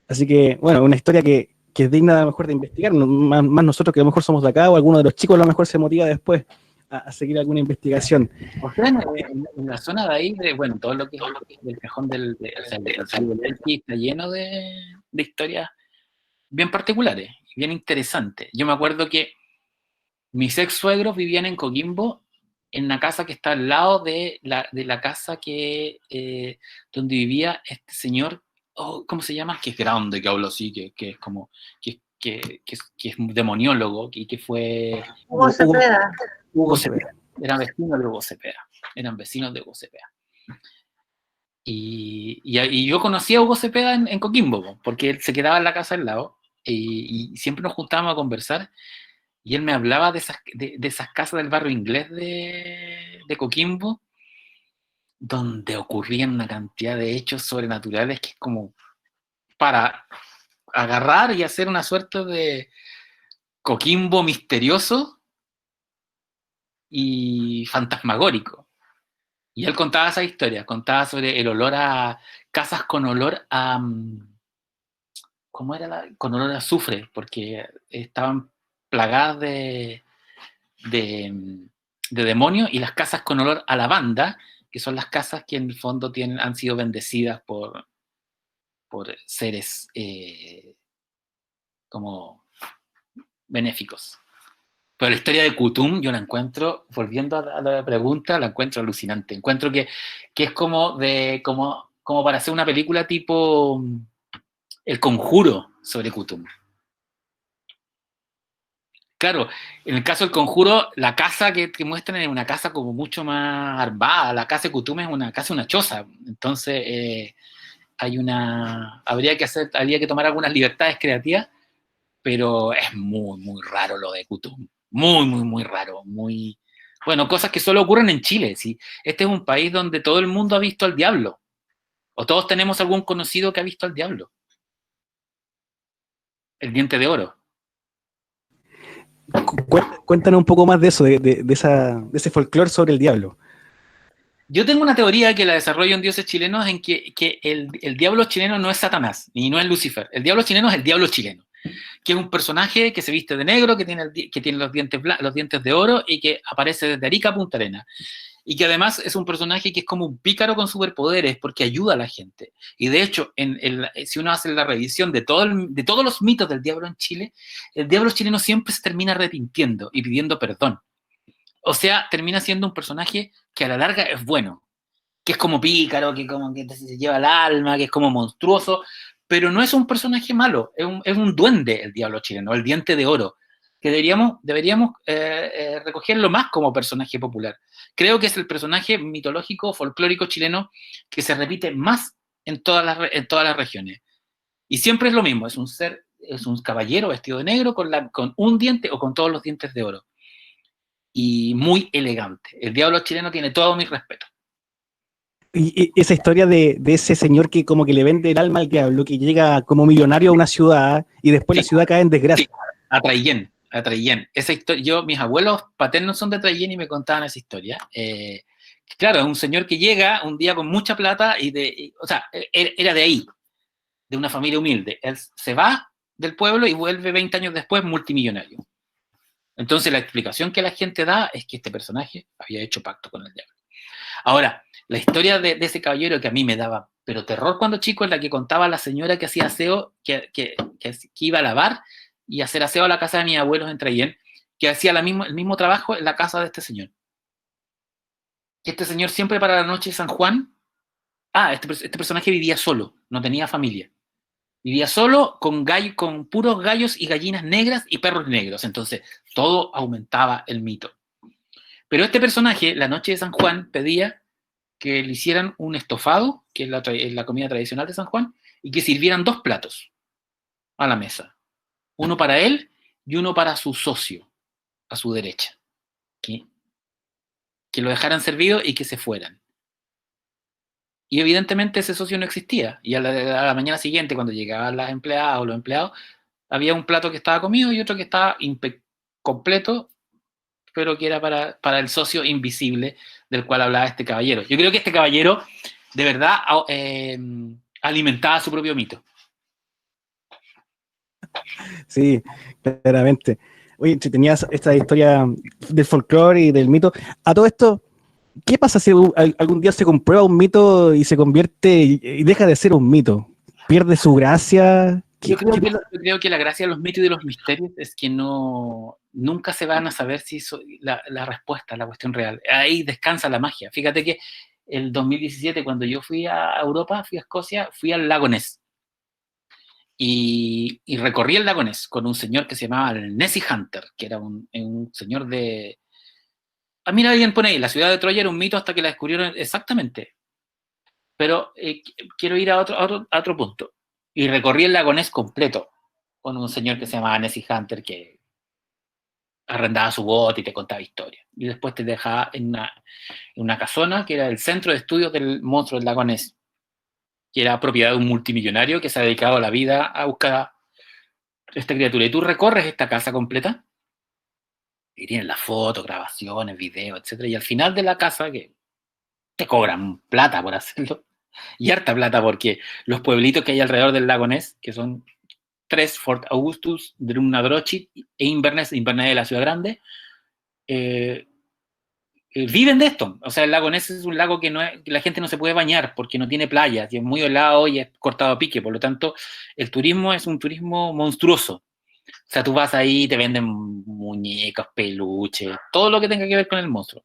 Así que, bueno, una historia que es digna a lo mejor de investigar, más nosotros que a lo mejor somos de acá, o alguno de los chicos a lo mejor se motiva después a seguir alguna investigación. O sea, en la zona de ahí, bueno, todo lo que es el cajón del Elqui está lleno de historias bien particulares, bien interesantes. Yo me acuerdo que mis ex suegros vivían en Coquimbo, en una casa que está al lado de la casa donde vivía este señor, ¿cómo se llama? Que es grande, que habla así, que es como, que es un demoniólogo, y que fue... Hugo Cepeda. Hugo Cepeda. Eran vecinos de Hugo Cepeda. Y yo conocí a Hugo Cepeda en Coquimbo, porque él se quedaba en la casa al lado, y siempre nos juntábamos a conversar, y él me hablaba de esas casas del barrio inglés de Coquimbo, donde ocurrían una cantidad de hechos sobrenaturales que es como para agarrar y hacer una suerte de Coquimbo misterioso y fantasmagórico. Y él contaba esa historia, contaba sobre el olor a casas con olor a... ¿Cómo era? Con olor a azufre, porque estaban plagadas de demonios, y las casas con olor a lavanda, que son las casas que en el fondo han sido bendecidas por seres como benéficos. Pero la historia de Kutum yo la encuentro, volviendo a la pregunta, la encuentro alucinante. Encuentro que es como para hacer una película tipo El Conjuro sobre Kutum. Claro, en el caso del Conjuro, la casa que muestran es una casa como mucho más armada. La casa de Kutum es una choza. Entonces, habría que tomar algunas libertades creativas, pero es muy, muy raro lo de Kutum. Muy, muy, muy raro. Bueno, cosas que solo ocurren en Chile. ¿Sí? Este es un país donde todo el mundo ha visto al diablo. O todos tenemos algún conocido que ha visto al diablo. El diente de oro. Cuéntanos un poco más de eso, de ese folclore sobre el diablo. Yo tengo una teoría que la desarrollo en Dioses Chilenos, en que el diablo chileno no es Satanás, ni no es Lucifer. El diablo chileno es el diablo chileno, que es un personaje que se viste de negro, que tiene los dientes de oro, y que aparece desde Arica a Punta Arenas. Y que además es un personaje que es como un pícaro con superpoderes, porque ayuda a la gente. Y de hecho, si uno hace la revisión de todos los mitos del diablo en Chile, el diablo chileno siempre se termina arrepintiendo y pidiendo perdón. O sea, termina siendo un personaje que a la larga es bueno, que es como pícaro, que como que se lleva el alma, que es como monstruoso, pero no es un personaje malo, es un duende el diablo chileno, el diente de oro, que deberíamos recogerlo más como personaje popular. Creo que es el personaje mitológico, folclórico chileno que se repite más en todas las regiones. Y siempre es lo mismo, es un caballero vestido de negro con un diente o con todos los dientes de oro. Y muy elegante. El diablo chileno tiene todo mi respeto. Y esa historia de ese señor que como que le vende el alma al diablo, que llega como millonario a una ciudad y después Sí. la ciudad cae en desgracia. Sí, a Traillén. Esa historia, mis abuelos paternos son de Traillén y me contaban esa historia. Claro, es un señor que llega un día con mucha plata o sea, era de ahí, de una familia humilde. Él se va del pueblo y vuelve 20 años después multimillonario. Entonces la explicación que la gente da es que este personaje había hecho pacto con el diablo. Ahora, la historia de ese caballero que a mí me daba, pero terror cuando chico, es la que contaba la señora que hacía aseo, que iba a lavar y hacer aseo a la casa de mis abuelos en Traillén, que hacía el mismo trabajo en la casa de este señor. Que este señor siempre para la noche de San Juan, este personaje vivía solo, no tenía familia. Vivía solo con puros gallos y gallinas negras y perros negros. Entonces, todo aumentaba el mito. Pero este personaje, la noche de San Juan, pedía que le hicieran un estofado, que es la comida tradicional de San Juan, y que sirvieran 2 platos a la mesa. Uno para él y uno para su socio, a su derecha. Que lo dejaran servido y que se fueran. Y evidentemente ese socio no existía. Y a la mañana siguiente, cuando llegaban las empleadas o los empleados, había un plato que estaba comido y otro que estaba completo, pero que era para el socio invisible del cual hablaba este caballero. Yo creo que este caballero de verdad alimentaba su propio mito. Sí, claramente. Oye, si tenías esta historia del folclore y del mito, a todo esto, ¿qué pasa si algún día se comprueba un mito y se convierte y deja de ser un mito? ¿Pierde su gracia? Yo creo que la gracia de los mitos y de los misterios es que nunca se van a saber si la respuesta, la cuestión real. Ahí descansa la magia. Fíjate que el 2017, cuando yo fui a Europa, fui a Escocia, fui al lago Ness. Y recorrí el lago Ness con un señor que se llamaba el Nessie Hunter, que era un señor de... Ah, mira, alguien pone ahí, la ciudad de Troya era un mito hasta que la descubrieron exactamente. Pero quiero ir a otro punto. Y recorrí el lago Ness completo con un señor que se llamaba Nessie Hunter, que arrendaba su bote y te contaba historias. Y después te dejaba en una casona que era el centro de estudios del monstruo del lago Ness, que era propiedad de un multimillonario que se ha dedicado a la vida a buscar a esta criatura. Y tú recorres esta casa completa y tienes las fotos, grabaciones, videos, etc. Y al final de la casa, que te cobran plata por hacerlo, y harta plata, porque los pueblitos que hay alrededor del lago Ness, que son 3, Fort Augustus, Drumnadrochit e Inverness es la ciudad grande, viven de esto. O sea, el lago Ness es un lago que la gente no se puede bañar porque no tiene playas, y es muy helado y es cortado a pique. Por lo tanto, el turismo es un turismo monstruoso. O sea, tú vas ahí y te venden muñecos, peluches, todo lo que tenga que ver con el monstruo.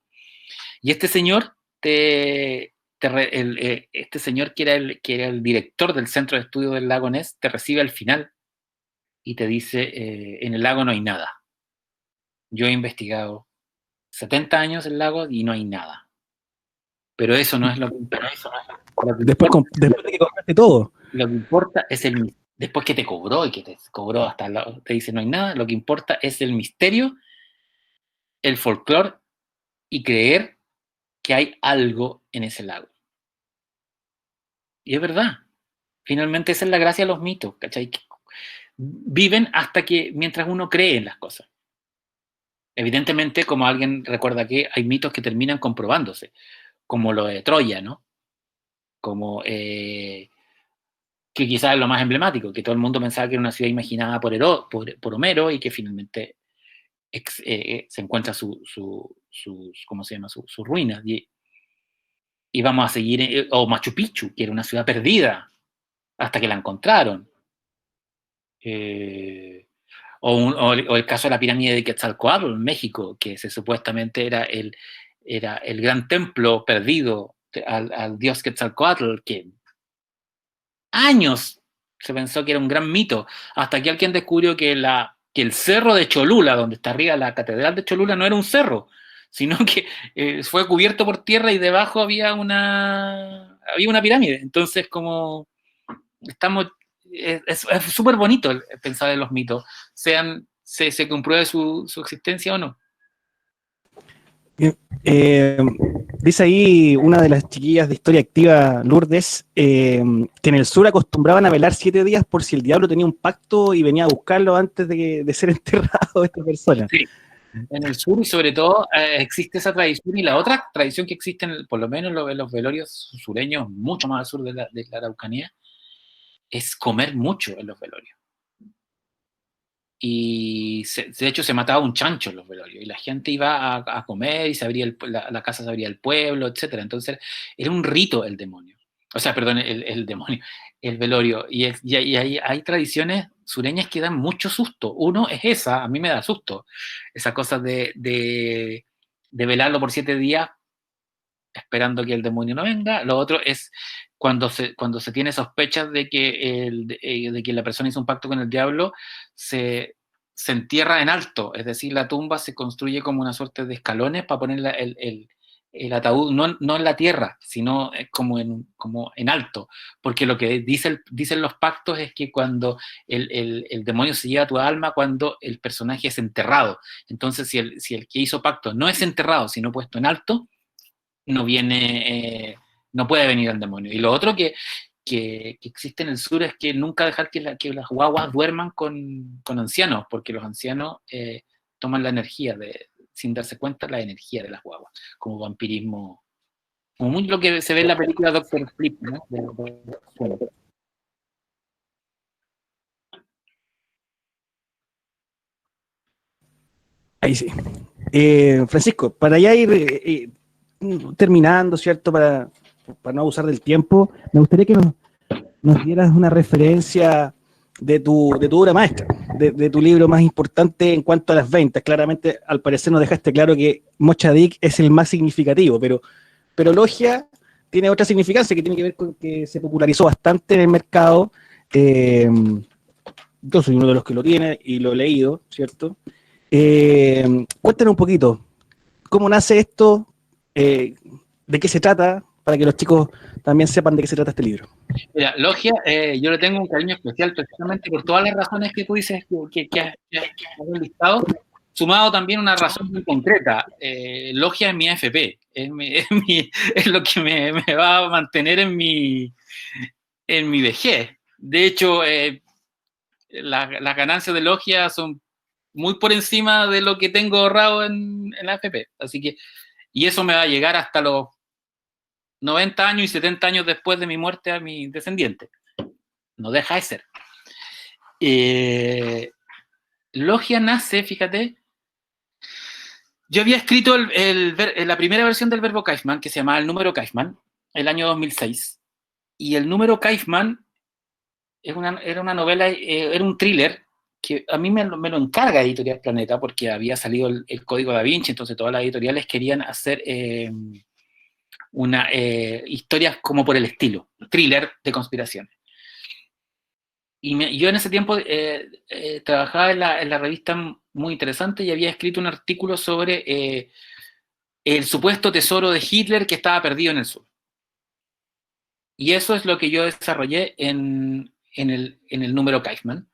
Y este señor, este señor que era el director del centro de estudio del lago Ness, te recibe al final y te dice, en el lago no hay nada. Yo he investigado 70 años el lago y no hay nada. Pero eso no es lo que importa. Después de que compraste todo. Lo que importa es después que te cobró y que te cobró te dice no hay nada, lo que importa es el misterio, el folclore y creer que hay algo en ese lago. Y es verdad. Finalmente esa es la gracia de los mitos, ¿cachai? Que viven mientras uno cree en las cosas. Evidentemente, como alguien recuerda aquí, hay mitos que terminan comprobándose, como lo de Troya, ¿no? Como que quizás es lo más emblemático, que todo el mundo pensaba que era una ciudad imaginada por Homero y que finalmente se encuentra ¿cómo se llama? Sus ruinas. Y vamos a seguir, o Machu Picchu, que era una ciudad perdida hasta que la encontraron. O el caso de la pirámide de Quetzalcóatl en México, que supuestamente era el gran templo perdido al dios Quetzalcóatl, que años se pensó que era un gran mito, hasta que alguien descubrió que el cerro de Cholula, donde está arriba la catedral de Cholula, no era un cerro, sino que fue cubierto por tierra y debajo había una pirámide. Entonces, como estamos, es súper bonito pensar en los mitos, se compruebe su existencia o no. Dice ahí una de las chiquillas de Historia Activa, Lourdes, que en el sur acostumbraban a velar 7 días por si el diablo tenía un pacto y venía a buscarlo antes de ser enterrado esta persona. Sí. En el sur, y sobre todo, existe esa tradición, y la otra tradición que existe, por lo menos en los velorios sureños, mucho más al sur de la Araucanía, es comer mucho en los velorios. Y de hecho se mataba un chancho en los velorios, y la gente iba a comer, y se abría la casa se abría el pueblo, etc. Entonces era un rito el demonio. O sea, perdón, el demonio, el velorio. Y hay tradiciones sureñas que dan mucho susto. Uno es esa, a mí me da susto, esa cosa de velarlo por 7 días esperando que el demonio no venga. Lo otro es cuando se tiene sospechas de que la persona hizo un pacto con el diablo, se entierra en alto, es decir, la tumba se construye como una suerte de escalones para poner el ataúd, no en la tierra, sino como en alto, porque lo que dicen los pactos es que cuando el demonio se lleva tu alma, cuando el personaje es enterrado. Entonces, si el que hizo pacto no es enterrado, sino puesto en alto, no puede venir el demonio. Y lo otro que existe en el sur es que nunca dejar que las guaguas duerman con ancianos, porque los ancianos toman la energía, sin darse cuenta, la energía de las guaguas, como vampirismo, como muy lo que se ve en la película Doctor Sleep, ¿no? Ahí sí. Francisco, para ya ir terminando, ¿cierto? Para no abusar del tiempo, me gustaría que nos dieras una referencia de tu obra maestra, de tu libro más importante en cuanto a las ventas. Claramente, al parecer nos dejaste claro que Mochadik es el más significativo, pero Logia tiene otra significancia que tiene que ver con que se popularizó bastante en el mercado. Yo soy uno de los que lo tiene y lo he leído, ¿cierto? Cuéntanos un poquito, ¿cómo nace esto? ¿De qué se trata? Para que los chicos también sepan de qué se trata este libro. Mira, Logia, yo le tengo un cariño especial precisamente por todas las razones que tú dices que has listado, sumado también una razón muy concreta. Logia es mi AFP, es lo que me va a mantener en mi vejez. De hecho, las ganancias de Logia son muy por encima de lo que tengo ahorrado en la AFP. Así que, y eso me va a llegar hasta los 90 años y 70 años después de mi muerte a mi descendiente. No deja de ser. Logia nace, fíjate, yo había escrito la primera versión del verbo Kaifman, que se llamaba El número Kaifman, el año 2006. Y el número Kaifman era una novela, era un thriller, que a mí me lo encarga Editorial Planeta, porque había salido el Código Da Vinci, entonces todas las editoriales querían hacer historias como por el estilo, thriller de conspiraciones. Y yo en ese tiempo trabajaba en la revista Muy Interesante, y había escrito un artículo sobre el supuesto tesoro de Hitler que estaba perdido en el sur. Y eso es lo que yo desarrollé en el número Kaifman.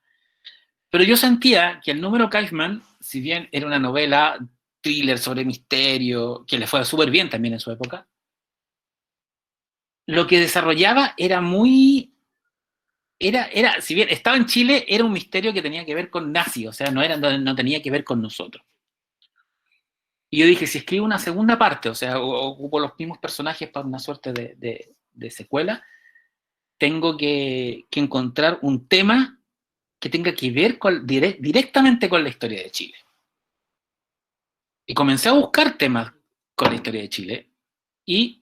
Pero yo sentía que el número Kaifman, si bien era una novela thriller sobre misterio, que le fue súper bien también en su época, lo que desarrollaba era muy... si bien estaba en Chile, era un misterio que tenía que ver con nazis, o sea, no tenía que ver con nosotros. Y yo dije, si escribo una segunda parte, o sea, ocupo los mismos personajes para una suerte de secuela, tengo que encontrar un tema que tenga que ver directamente con la historia de Chile. Y comencé a buscar temas con la historia de Chile, y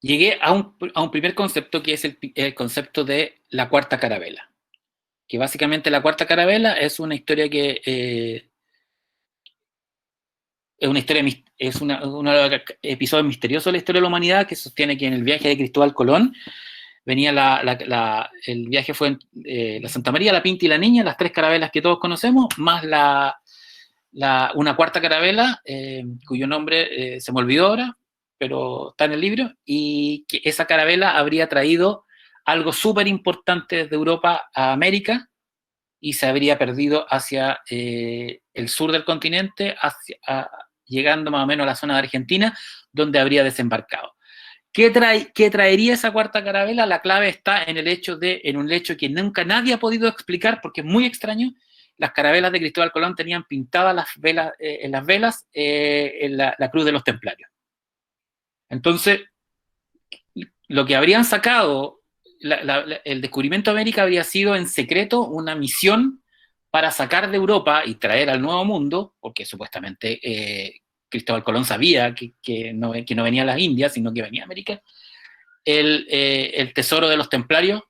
llegué a un primer concepto, que es el concepto de la Cuarta Carabela. Que básicamente la Cuarta Carabela es una historia que... es uno de los episodios misteriosos de la historia de la humanidad, que sostiene que en el viaje de Cristóbal Colón el viaje fue la Santa María, la Pinta y la Niña, las 3 carabelas que todos conocemos, más una cuarta carabela, cuyo nombre se me olvidó ahora, pero está en el libro, y que esa carabela habría traído algo súper importante desde Europa a América, y se habría perdido hacia el sur del continente, llegando más o menos a la zona de Argentina, donde habría desembarcado. ¿Qué traería esa cuarta carabela? La clave está en un hecho que nunca nadie ha podido explicar, porque es muy extraño. Las carabelas de Cristóbal Colón tenían pintadas en las velas la cruz de los templarios. Entonces, lo que habrían sacado, el descubrimiento de América habría sido en secreto una misión para sacar de Europa y traer al Nuevo Mundo, porque supuestamente Cristóbal Colón sabía que no venía a las Indias, sino que venía a América, el tesoro de los templarios,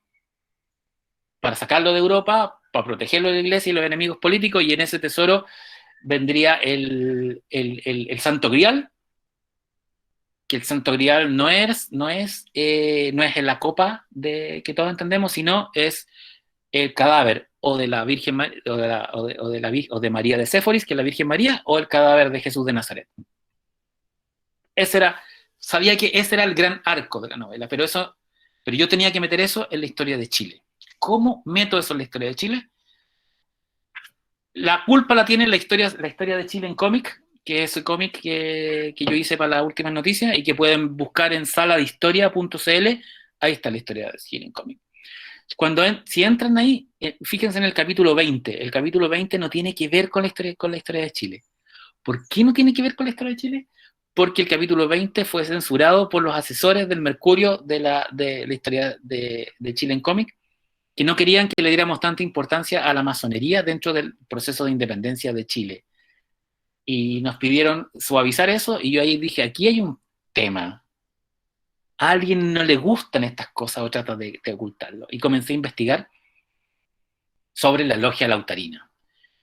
para sacarlo de Europa, para protegerlo de la iglesia y los enemigos políticos, y en ese tesoro vendría el Santo Grial, que el Santo Grial no es en la copa que todos entendemos, sino es el cadáver o de la Virgen o de María de Séforis, que es la Virgen María, o el cadáver de Jesús de Nazaret. Sabía que ese era el gran arco de la novela, pero yo tenía que meter eso en la historia de Chile. ¿Cómo meto eso en la historia de Chile? La culpa la tiene la historia de Chile en cómic, que es el cómic que yo hice para las últimas noticias y que pueden buscar en saladehistoria.cl. Ahí está la historia de Chile en cómic. Si entran ahí, fíjense en el capítulo 20. El capítulo 20 no tiene que ver con la historia de Chile. ¿Por qué no tiene que ver con la historia de Chile? Porque el capítulo 20 fue censurado por los asesores del Mercurio de la historia de Chile en cómic, que no querían que le diéramos tanta importancia a la masonería dentro del proceso de independencia de Chile. Y nos pidieron suavizar eso, y yo ahí dije, aquí hay un tema. A alguien no le gustan estas cosas o trata de ocultarlo. Y comencé a investigar sobre la Logia Lautarina.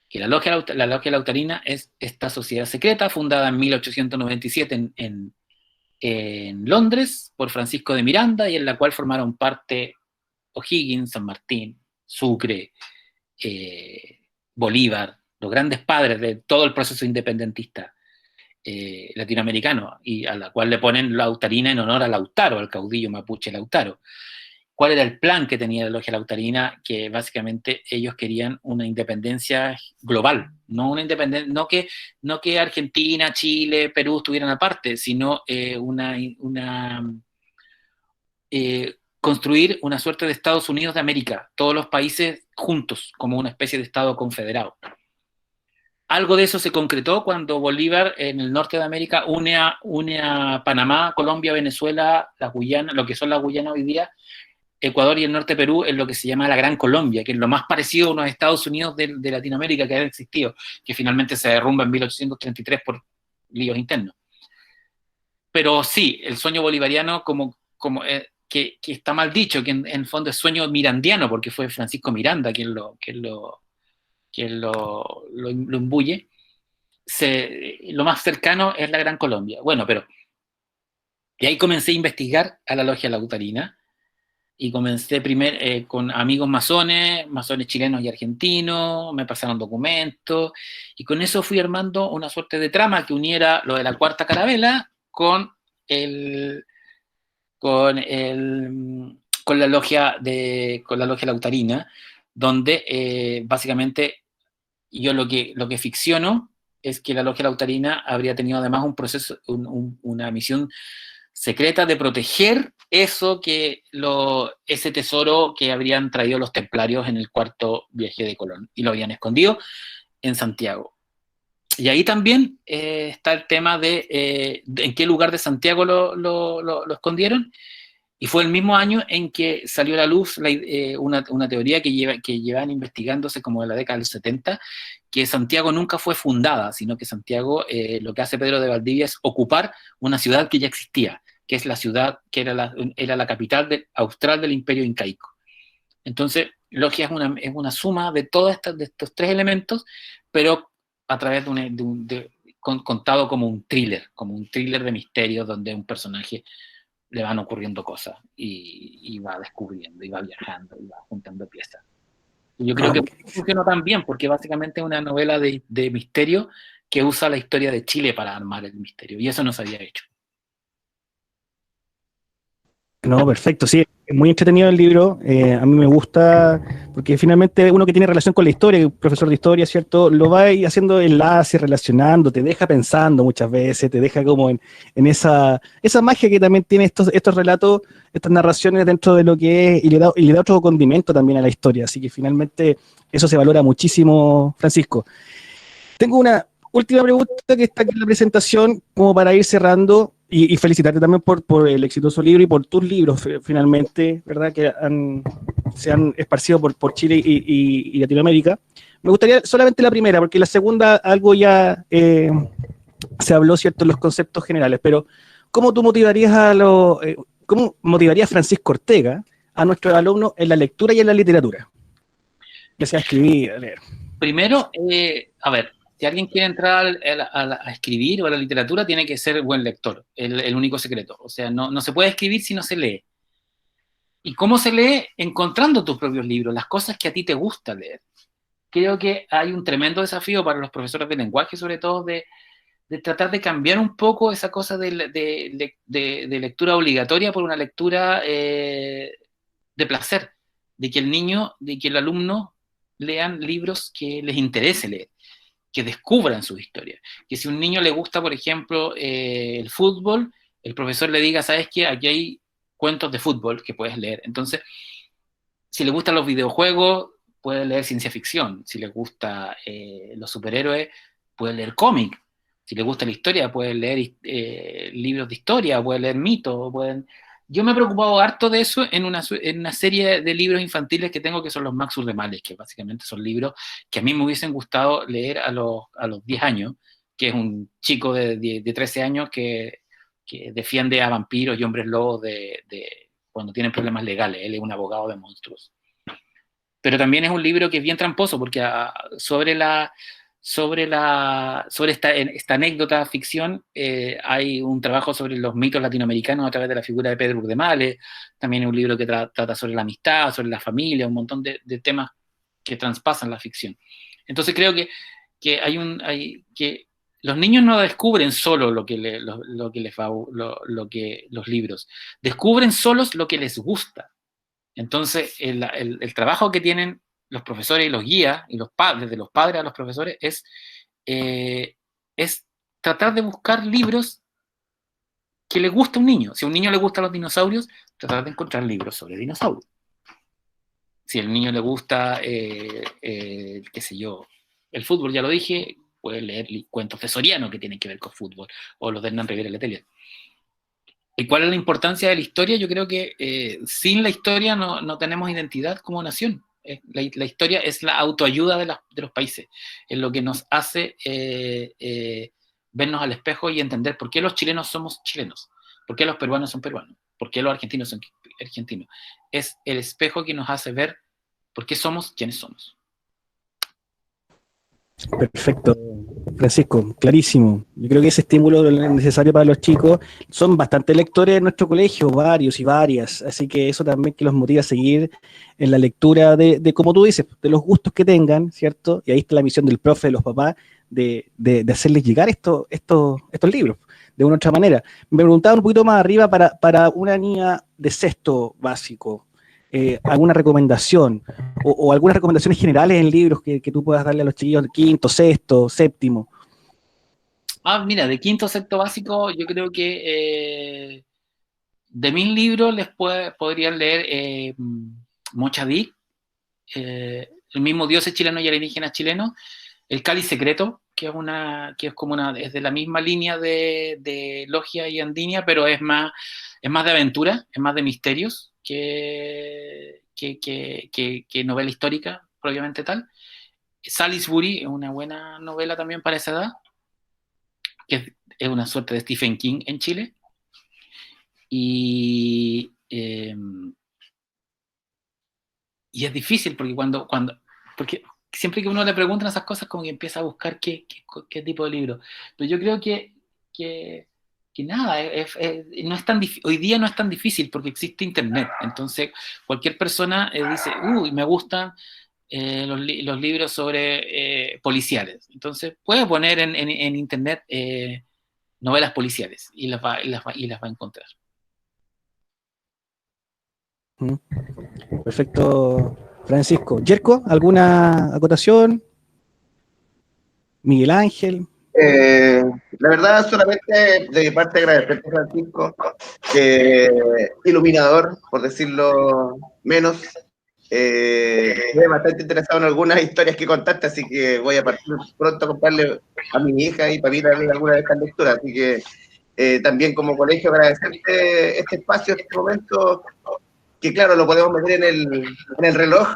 Que la Logia Lautarina es esta sociedad secreta fundada en 1897 en Londres por Francisco de Miranda, y en la cual formaron parte O'Higgins, San Martín, Sucre, Bolívar, los grandes padres de todo el proceso independentista latinoamericano, y a la cual le ponen Lautarina en honor a Lautaro, al caudillo mapuche Lautaro. ¿Cuál era el plan que tenía la Logia Lautarina? Que básicamente ellos querían una independencia global, no una independencia, no que Argentina, Chile, Perú estuvieran aparte, sino construir una suerte de Estados Unidos de América, todos los países juntos, como una especie de Estado confederado. Algo de eso se concretó cuando Bolívar en el norte de América une a Panamá, Colombia, Venezuela, las Guyanas, lo que son las Guyanas hoy día, Ecuador y el norte de Perú, en lo que se llama la Gran Colombia, que es lo más parecido a unos Estados Unidos de Latinoamérica que ha existido, que finalmente se derrumba en 1833 por líos internos. Pero sí, el sueño bolivariano que está mal dicho, que en el fondo es sueño mirandiano, porque fue Francisco Miranda quien lo imbuye. Lo más cercano es la Gran Colombia. Bueno, pero y ahí comencé a investigar a la Logia Lautarina, y comencé con amigos masones chilenos y argentinos, me pasaron documentos, y con eso fui armando una suerte de trama que uniera lo de la cuarta carabela con la logia Lautarina, donde básicamente yo lo que ficciono es que la Logia Lautarina habría tenido además un proceso, una misión secreta de proteger ese tesoro que habrían traído los templarios en el cuarto viaje de Colón, y lo habían escondido en Santiago. Y ahí también está el tema de en qué lugar de Santiago lo escondieron, y fue el mismo año en que salió a la luz una teoría que llevan investigándose como de la década del 70, que Santiago nunca fue fundada, sino que Santiago, lo que hace Pedro de Valdivia es ocupar una ciudad que ya existía, que es la ciudad que era la capital austral del Imperio Incaico. Entonces, Logia es una suma de estos 3 elementos, pero a través contado como un thriller de misterio, donde un personaje le van ocurriendo cosas y va descubriendo, y va viajando, y va juntando piezas. Y yo creo que funcionó tan bien, porque básicamente es una novela de misterio que usa la historia de Chile para armar el misterio, y eso no se había hecho. No, perfecto, sí, es muy entretenido el libro, a mí me gusta, porque finalmente uno que tiene relación con la historia, que es profesor de historia, ¿cierto? Lo va ahí haciendo enlaces, relacionando, te deja pensando muchas veces, te deja como en esa magia que también tiene estos relatos, estas narraciones dentro de lo que es, y le da otro condimento también a la historia, así que finalmente eso se valora muchísimo, Francisco. Tengo una última pregunta que está aquí en la presentación, como para ir cerrando, y felicitarte también por el exitoso libro y por tus libros, finalmente, ¿verdad? Que se han esparcido por Chile y Latinoamérica. Me gustaría solamente la primera, porque la segunda algo ya se habló, ¿cierto?, en los conceptos generales, pero ¿cómo tú motivarías cómo motivaría a Francisco Ortega a nuestros alumnos en la lectura y en la literatura? Ya sea escribir, a leer. Primero, a ver, si alguien quiere entrar a escribir o a la literatura, tiene que ser buen lector, el único secreto. O sea, no se puede escribir si no se lee. ¿Y cómo se lee? Encontrando tus propios libros, las cosas que a ti te gusta leer. Creo que hay un tremendo desafío para los profesores de lenguaje, sobre todo, de tratar de cambiar un poco esa cosa de lectura obligatoria por una lectura de placer, de que el niño, de que el alumno lean libros que les interese leer, que descubran su historia. Que si a un niño le gusta, por ejemplo, el fútbol, el profesor le diga, ¿sabes qué? Aquí hay cuentos de fútbol que puedes leer. Entonces, si le gustan los videojuegos, puede leer ciencia ficción. Si le gusta los superhéroes, puede leer cómic. Si le gusta la historia, puede leer libros de historia, puede leer mitos. Yo me he preocupado harto de eso en una serie de libros infantiles que tengo, que son los Max Urdemales, que básicamente son libros que a mí me hubiesen gustado leer a los 10 años, que es un chico de 13 años que defiende a vampiros y hombres lobos cuando tienen problemas legales. Él es un abogado de monstruos. Pero también es un libro que es bien tramposo, porque sobre esta anécdota ficción hay un trabajo sobre los mitos latinoamericanos a través de la figura de Pedro Urdemales. También es un libro que trata sobre la amistad, sobre la familia, un montón de temas que traspasan la ficción. Entonces creo que los niños no descubren solo lo que los libros, descubren solos lo que les gusta. Entonces, el trabajo que tienen los profesores y los guías, y desde los padres a los profesores, es tratar de buscar libros que le guste a un niño. Si a un niño le gustan los dinosaurios, tratar de encontrar libros sobre dinosaurios. Si al niño le gusta, qué sé yo, el fútbol, ya lo dije, puede leer cuentos de Soriano que tienen que ver con fútbol, o los de Hernán Rivera Letelier. ¿Y cuál es la importancia de la historia? Yo creo que sin la historia no tenemos identidad como nación. La historia es la autoayuda de los países, es lo que nos hace vernos al espejo y entender por qué los chilenos somos chilenos, por qué los peruanos son peruanos, por qué los argentinos son argentinos. Es el espejo que nos hace ver por qué somos quienes somos. Perfecto, Francisco, clarísimo. Yo creo que ese estímulo es necesario para los chicos. Son bastante lectores en nuestro colegio, varios y varias, así que eso también que los motiva a seguir en la lectura de como tú dices, de los gustos que tengan, ¿cierto? Y ahí está la misión del profe, de los papás, de hacerles llegar estos libros de una u otra manera. Me preguntaba un poquito más arriba para una niña de sexto básico, alguna recomendación o algunas recomendaciones generales en libros que tú puedas darle a los chiquillos de quinto, sexto, séptimo. Mira, de quinto a sexto básico, yo creo que de mis libros podrían leer Mochaví, el mismo Dioses chilenos y alienígenas chilenos, El Cáliz Secreto, que es de la misma línea de Logia y Andinia, pero es más de aventura, es más de misterios que novela histórica, propiamente tal. Salisbury es una buena novela también para esa edad, que es una suerte de Stephen King en Chile. Y es difícil porque porque siempre que uno le preguntan esas cosas, como que empieza a buscar qué tipo de libro. Pero yo creo que que nada, no es tan hoy día no es tan difícil porque existe internet. Entonces, cualquier persona dice, uy, me gustan los libros sobre policiales. Entonces, puede poner en internet novelas policiales y las va a encontrar. Perfecto, Francisco. Yerko, ¿alguna acotación? Miguel Ángel. La verdad, solamente de mi parte agradecerte, Francisco, iluminador, por decirlo menos. Estoy bastante interesado en algunas historias que contaste, así que voy a partir pronto a comprarle a mi hija y para mí también alguna de estas lecturas. Así que también como colegio agradecerte este espacio, este momento, que claro, lo podemos meter en el reloj,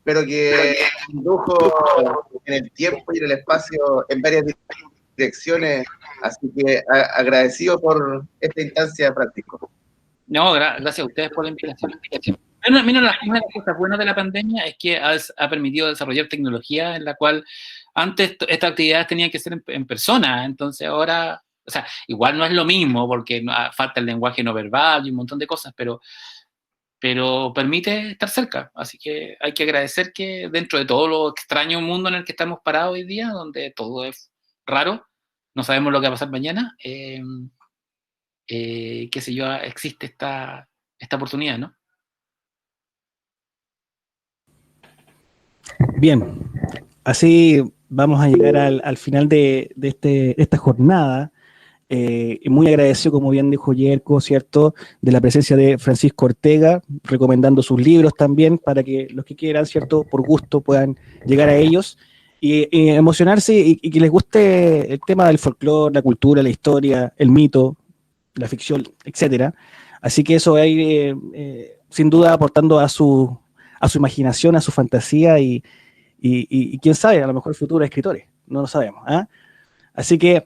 pero que indujo en el tiempo y en el espacio en varias direcciones, así que agradecido por esta instancia, Francisco. No, gracias a ustedes por la invitación. Mira, una de las cosas buenas de la pandemia es que ha permitido desarrollar tecnología en la cual antes estas actividades tenían que ser en persona, entonces ahora, o sea, igual no es lo mismo porque falta el lenguaje no verbal y un montón de cosas, pero permite estar cerca, así que hay que agradecer que dentro de todo lo extraño mundo en el que estamos parados hoy día, donde todo es raro, no sabemos lo que va a pasar mañana, qué sé yo, existe esta oportunidad, ¿no? Bien, así vamos a llegar al final de esta jornada. Muy agradecido, como bien dijo Yerko, ¿cierto?, de la presencia de Francisco Ortega, recomendando sus libros también para que los que quieran, ¿cierto?, por gusto puedan llegar a ellos y emocionarse y que les guste el tema del folclore, la cultura, la historia, el mito, la ficción, etcétera. Así que eso va a ir, sin duda, aportando a su imaginación, a su fantasía y quién sabe, a lo mejor futuros escritores, no lo sabemos. Así que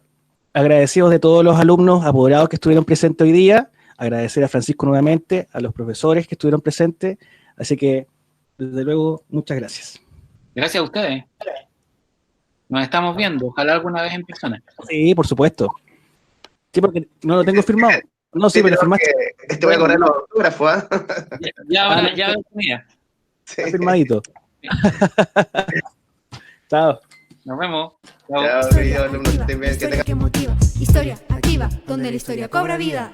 agradecidos de todos los alumnos apoderados que estuvieron presentes hoy día, agradecer a Francisco nuevamente, a los profesores que estuvieron presentes, así que desde luego muchas gracias. Gracias a ustedes. Nos estamos viendo, ojalá alguna vez en persona. Sí, por supuesto. Sí, porque no lo tengo firmado. No, sí, pero firmaste. Te voy a cobrar los autógrafos, ¿ah? Ya mira. Está firmadito. Chao. Nos vemos. Chao, Historia querido alumno, activa, que tengas historia que motiva, historia activa, donde la historia cobra vida.